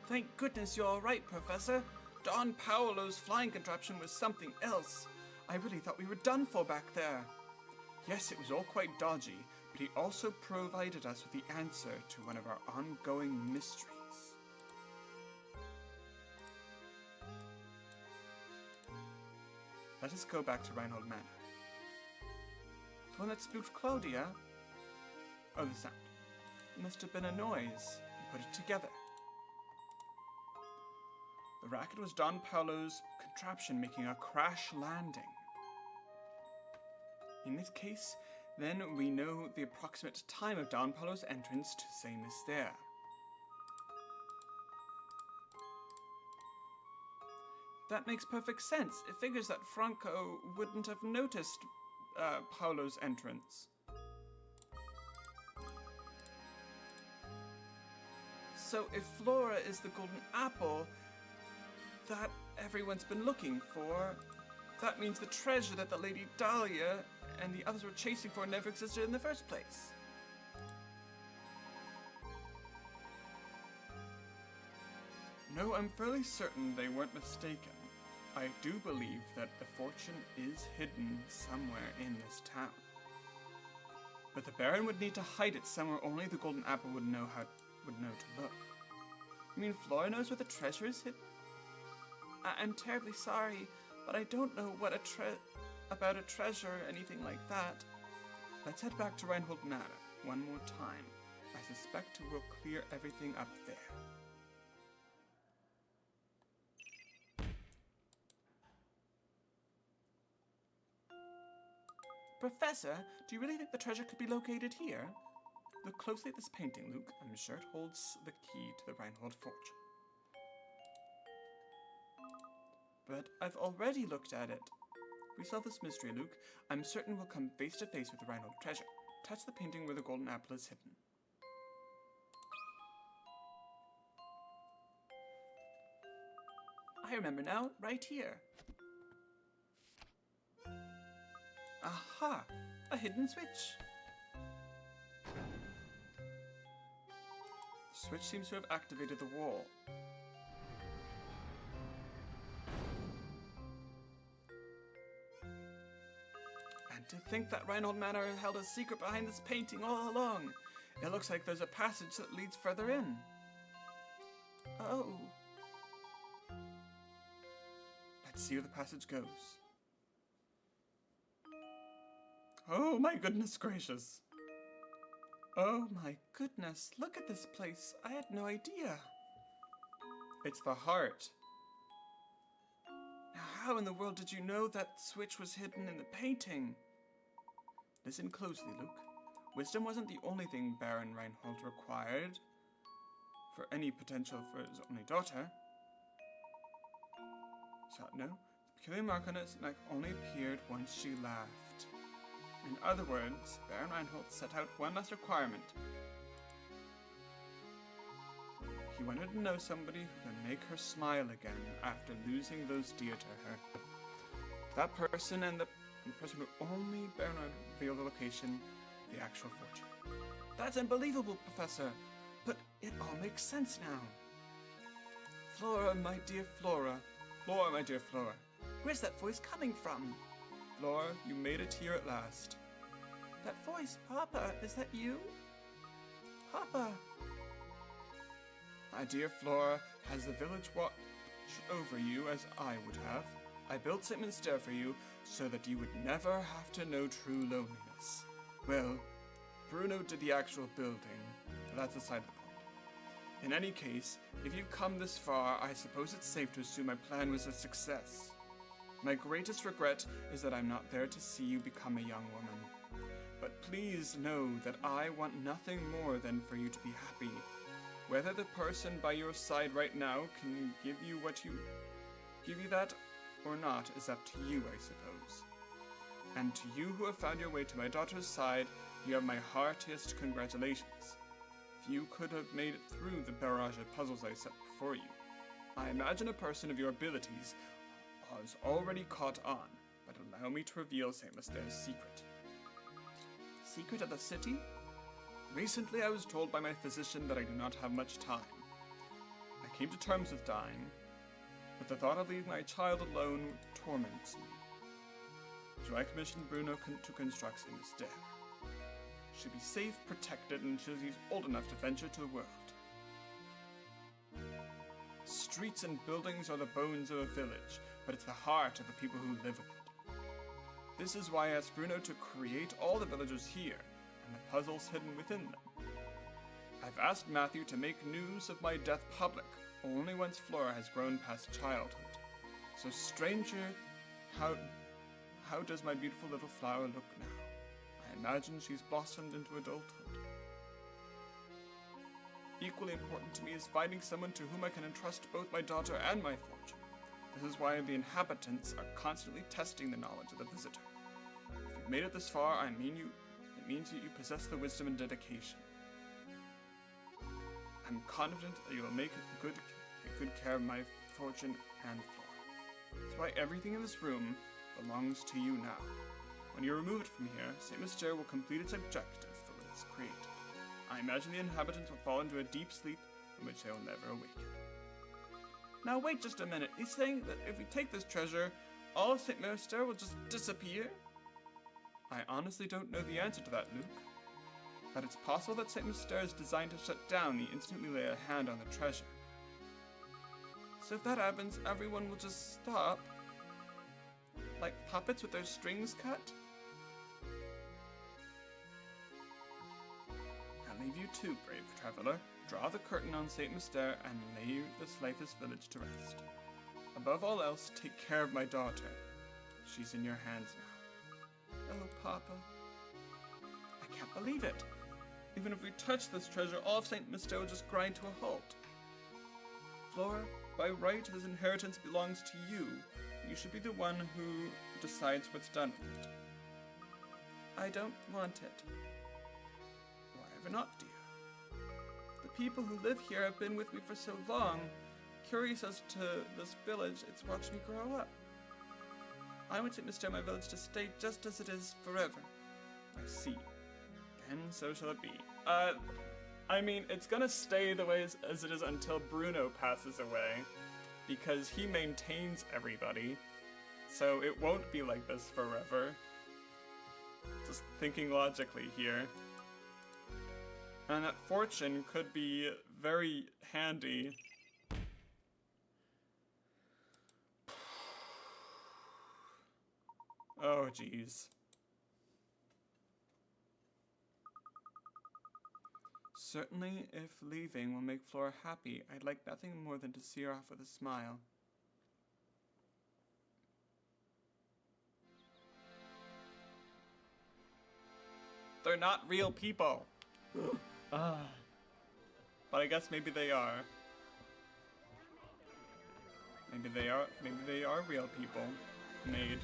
Thank goodness you're all right, Professor. Don Paolo's flying contraption was something else. I really thought we were done for back there. Yes, it was all quite dodgy, but he also provided us with the answer to one of our ongoing mysteries. Let us go back to Reinhold Manor. The one that spooked Claudia? Oh, the sound. It must have been a noise. We put it together. The racket was Don Paolo's contraption making a crash landing. In this case, then we know the approximate time of Don Paolo's entrance to Saint Mystere. That makes perfect sense. It figures that Franco wouldn't have noticed Paolo's entrance. So if Flora is the golden apple that everyone's been looking for, that means the treasure that the Lady Dahlia and the others were chasing for never existed in the first place. No, I'm fairly certain they weren't mistaken. I do believe that the fortune is hidden somewhere in this town. But the Baron would need to hide it somewhere only the Golden Apple would know to look. You mean Flora knows where the treasure is hidden? I'm terribly sorry, but I don't know what about a treasure or anything like that. Let's head back to Reinhold Manor one more time. I suspect we'll clear everything up there. Professor, do you really think the treasure could be located here? Look closely at this painting, Luke. I'm sure it holds the key to the Reinhold fortune. But I've already looked at it. We solve this mystery, Luke. I'm certain we'll come face to face with the Reinhold treasure. Touch the painting where the golden apple is hidden. I remember now, right here. Aha! A hidden switch. The switch seems to have activated the wall. And to think that Reinhold Manor held a secret behind this painting all along. It looks like there's a passage that leads further in. Oh. Let's see where the passage goes. Oh my goodness gracious. Oh my goodness, look at this place. I had no idea. It's the heart. Now how in the world did you know that switch was hidden in the painting? Listen closely, Luke. Wisdom wasn't the only thing Baron Reinhold required for any potential for his only daughter. So, no, the peculiar mark on its neck only appeared once she laughed. In other words, Baron Reinhold set out one last requirement. He wanted to know somebody who can make her smile again after losing those dear to her. That person and the person who only Baron Reinhold revealed the location, the actual fortune. That's unbelievable, Professor. But it all makes sense now. Flora, my dear Flora. Flora, my dear Flora. Where's that voice coming from? Flora, you made it here at last. That voice, Papa, is that you? Papa. My dear Flora, has the village watched over you as I would have? I built St. Minster for you so that you would never have to know true loneliness. Well, Bruno did the actual building, but that's aside the point. In any case, if you've come this far, I suppose it's safe to assume my plan was a success. My greatest regret is that I'm not there to see you become a young woman. But please know that I want nothing more than for you to be happy. Whether the person by your side right now can give you that or not is up to you, I suppose. And to you who have found your way to my daughter's side, you have my heartiest congratulations. If you could have made it through the barrage of puzzles I set before you, I imagine a person of your abilities has already caught on, but allow me to reveal St. Mister's secret. Secret of the city? Recently I was told by my physician that I do not have much time. I came to terms with dying, but the thought of leaving my child alone torments me. So I commissioned Bruno to construct St. Mister. She'll be safe, protected, until she's old enough to venture to the world. Streets and buildings are the bones of a village, but it's the heart of the people who live in it. This is why I asked Bruno to create all the villagers here, and the puzzles hidden within them. I've asked Matthew to make news of my death public, only once Flora has grown past childhood. So stranger, how does my beautiful little flower look now? I imagine she's blossomed into adulthood. Equally important to me is finding someone to whom I can entrust both my daughter and my fortune. This is why the inhabitants are constantly testing the knowledge of the visitor. If you've made it this far, it means that you possess the wisdom and dedication. I'm confident that you will make good care of my fortune and Flora. That's why everything in this room belongs to you now. When you remove it from here, St. Mystere will complete its objective for what it's created. I imagine the inhabitants will fall into a deep sleep from which they will never awaken. Now wait just a minute. He's saying that if we take this treasure, all of St. Mystere will just disappear? I honestly don't know the answer to that, Luke. But it's possible that St. Mystere is designed to shut down the instant we lay a hand on the treasure. So if that happens, everyone will just stop? Like puppets with their strings cut? I'll leave you too, brave traveler. Draw the curtain on St. Mystere and lay this lifeless village to rest. Above all else, take care of my daughter. She's in your hands now. Oh, Papa. I can't believe it. Even if we touch this treasure, all of St. Mystere will just grind to a halt. Flora, by right, this inheritance belongs to you. You should be the one who decides what's done with it. I don't want it. Why ever not, dear? The people who live here have been with me for so long. Curious as to this village, it's watched me grow up. I want St. Mystere, my village, to stay just as it is forever. I see. And so shall it be. I mean, it's gonna stay the way as it is until Bruno passes away, because he maintains everybody, so it won't be like this forever. Just thinking logically here. And that fortune could be very handy. Oh, jeez. Certainly, if leaving will make Flora happy, I'd like nothing more than to see her off with a smile. They're not real people. But I guess maybe they are. Maybe they are real people. Made.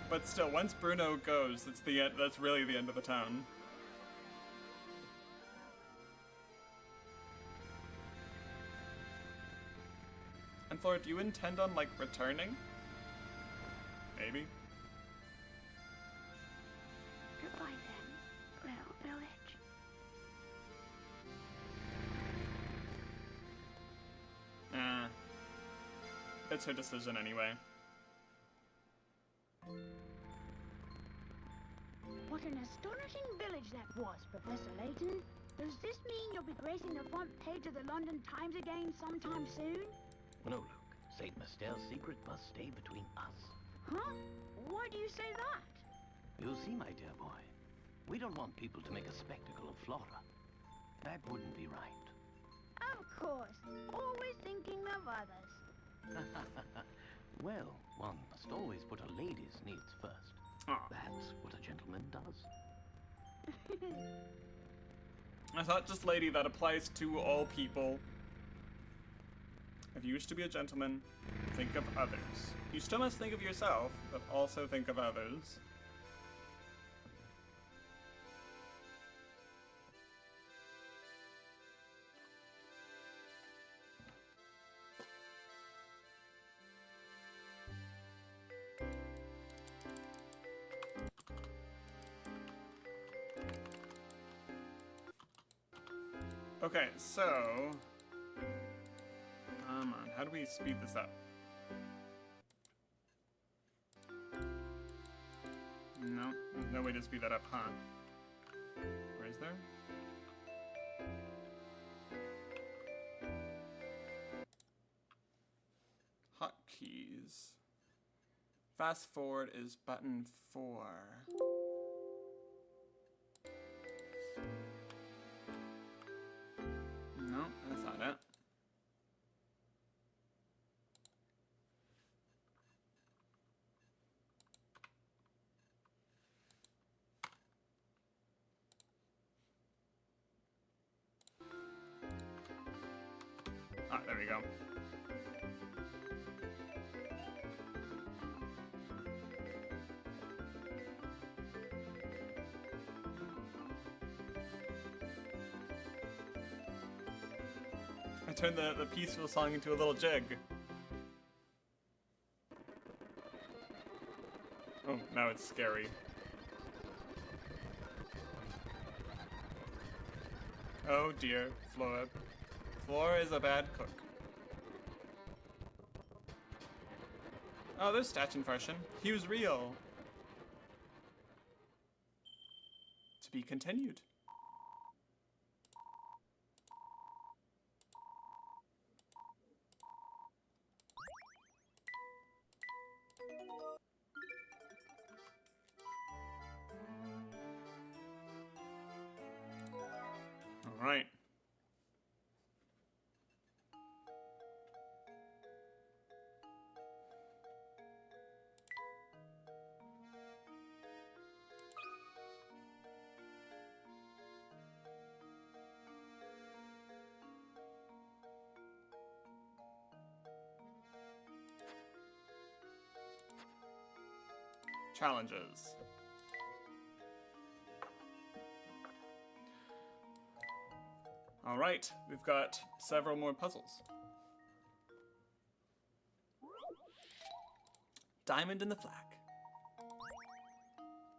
But still, once Bruno goes, that's the end. That's really the end of the town. And Flora, do you intend on, like, returning? Maybe. Goodbye then, little village. It's her decision anyway. What an astonishing village that was, Professor Layton. Does this mean you'll be gracing the front page of the London Times again sometime soon? No, Luke. St. Mystere's secret must stay between us. Huh? Why do you say that? You see, my dear boy, we don't want people to make a spectacle of Flora. That wouldn't be right. Of course. Always thinking of others. Well, one must always put a lady's needs first. Aw. That's what a gentleman does. I thought just lady, that applies to all people. If you wish to be a gentleman, think of others. You still must think of yourself, but also think of others. Okay, so... Come on, how do we speed this up? No, there's no way to speed that up, huh? Or is there? Hotkeys. Fast forward is button 4. No, that's not it. Ah, there we go. turn the peaceful song into a little jig. Oh, now it's scary. Oh dear, Flora. Flora is a bad cook. Oh, there's statue version. He was real. To be continued. All right. Challenges. All right, we've got several more puzzles. Diamond in the flag.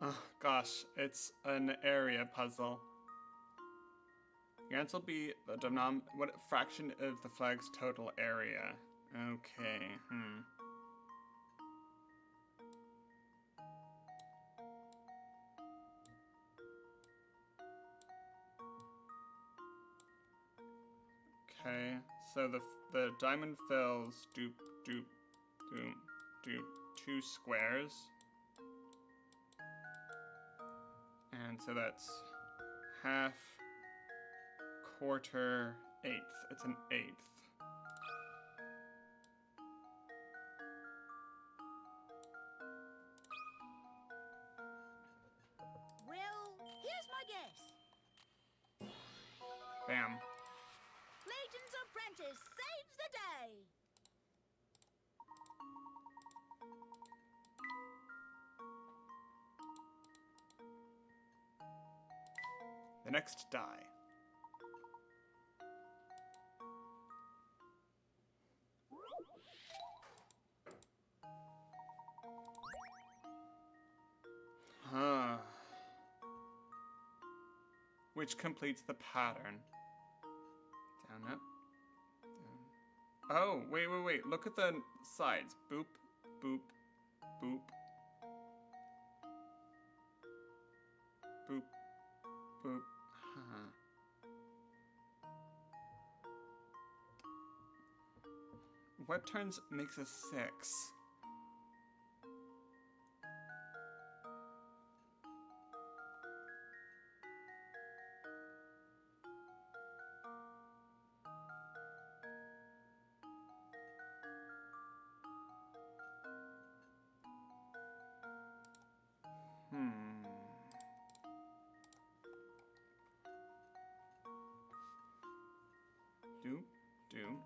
Oh gosh, it's an area puzzle. The answer will be the what fraction of the flag's total area. Okay, Okay, so the diamond fills doop doop doop doop 2 squares. And so that's half, quarter, eighth. It's an eighth. Well, here's my guess. Bam. Clayton's apprentice saves the day. The next die. Huh. Which completes the pattern. Down, up. Down. Oh, wait. Look at the sides. Boop, boop, boop. Boop, boop. Huh. What turns makes a 6? Do, do.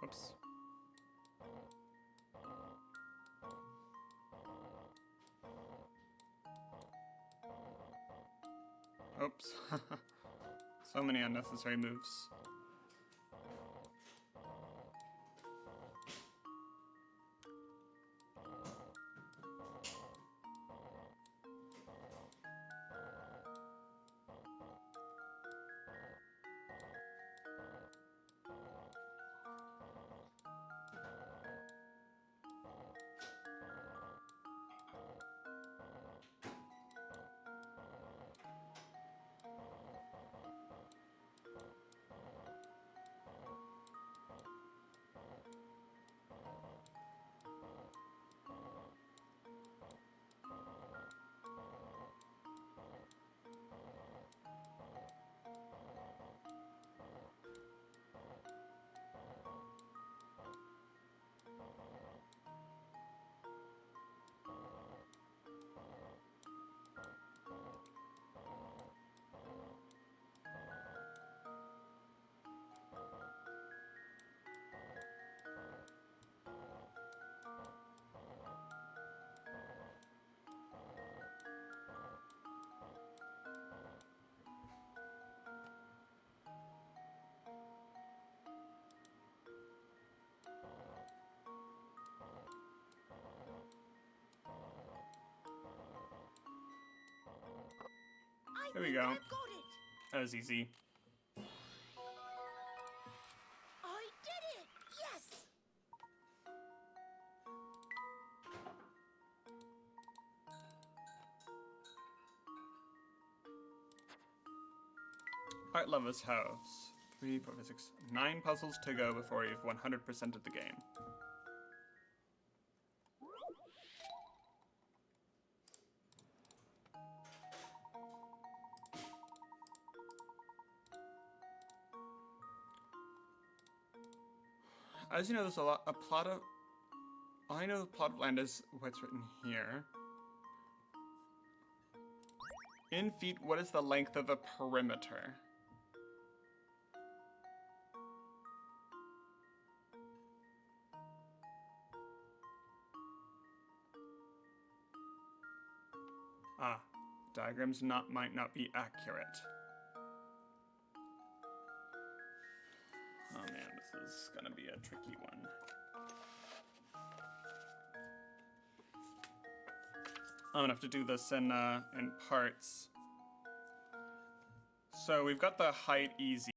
Whoops. Oops. So many unnecessary moves. There we go. I got it. That was easy. I did it. Yes. Art Lovers House. 3, 4, 5, 6, 9 puzzles to go before you've 100% of the game. As you know, there's a plot of... I know the plot of land is what's written here. In feet, what is the length of a perimeter? Ah, diagrams might not be accurate. Oh man, this is gonna be a tricky one. I'm gonna have to do this in parts. So we've got the height easy.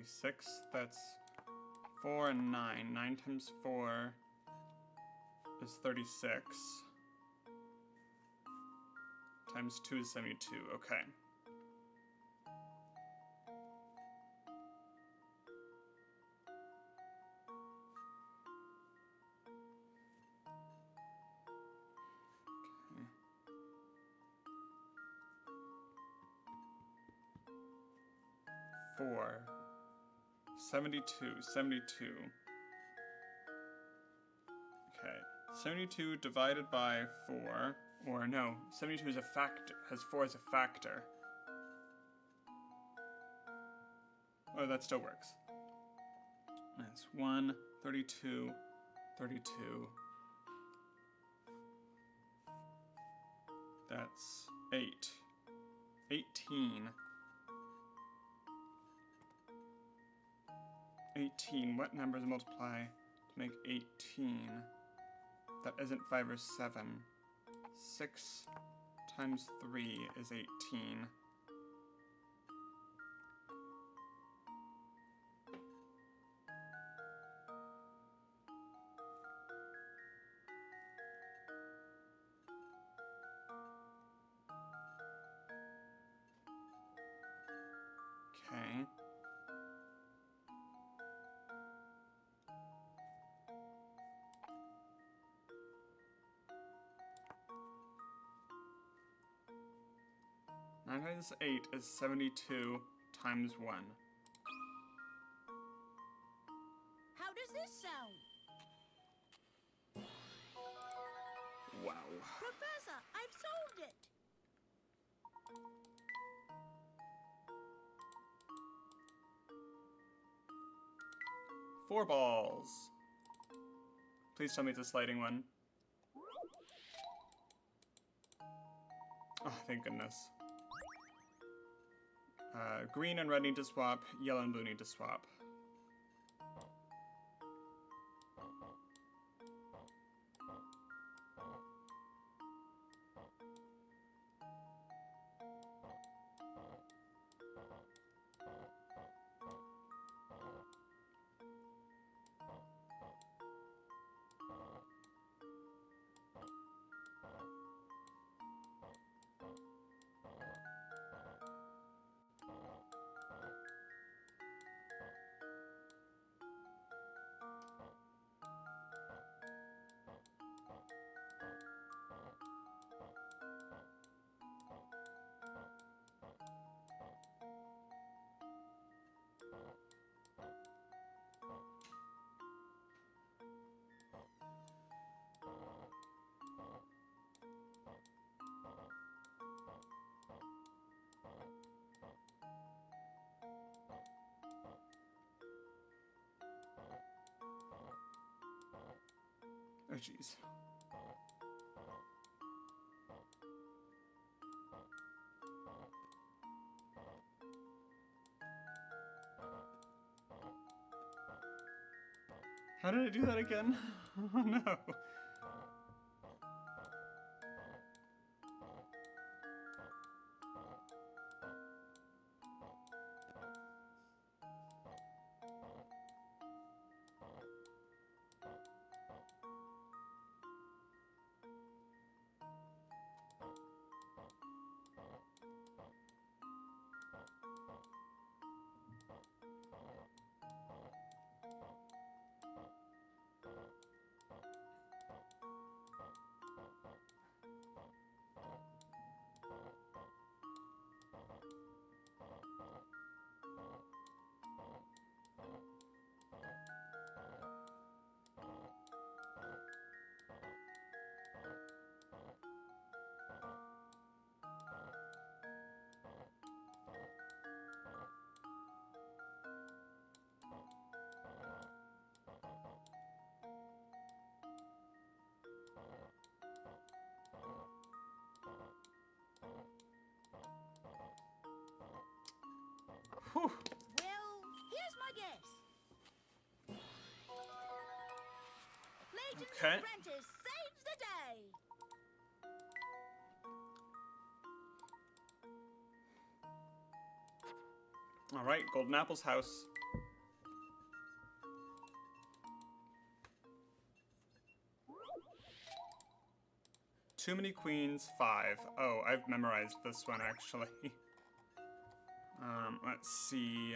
6, that's 4 and 9. 9 times 4 is 36. Times 2 is 72, okay. Four. 72. 72. Okay. 72 divided by 4. Or no, 72 is a factor. Has 4 as a factor. Oh, that still works. That's 1, 32, 32. That's 8. 18. 18. What numbers multiply to make 18? That isn't 5 or 7. 6 times 3 is 18. Okay. Nine times 8 is 72 times 1. How does this sound? Wow. Professor, I've solved it. Four balls. Please tell me it's a sliding one. Oh, thank goodness. Green and red need to swap, yellow and blue need to swap. Oh, jeez. How did I do that again? Oh no. Whew. Well, here's my guess. Layton's Okay. apprentice saves the day. Alright, Golden Apple's house. Too many queens, 5. Oh, I've memorized this one actually. Let's see.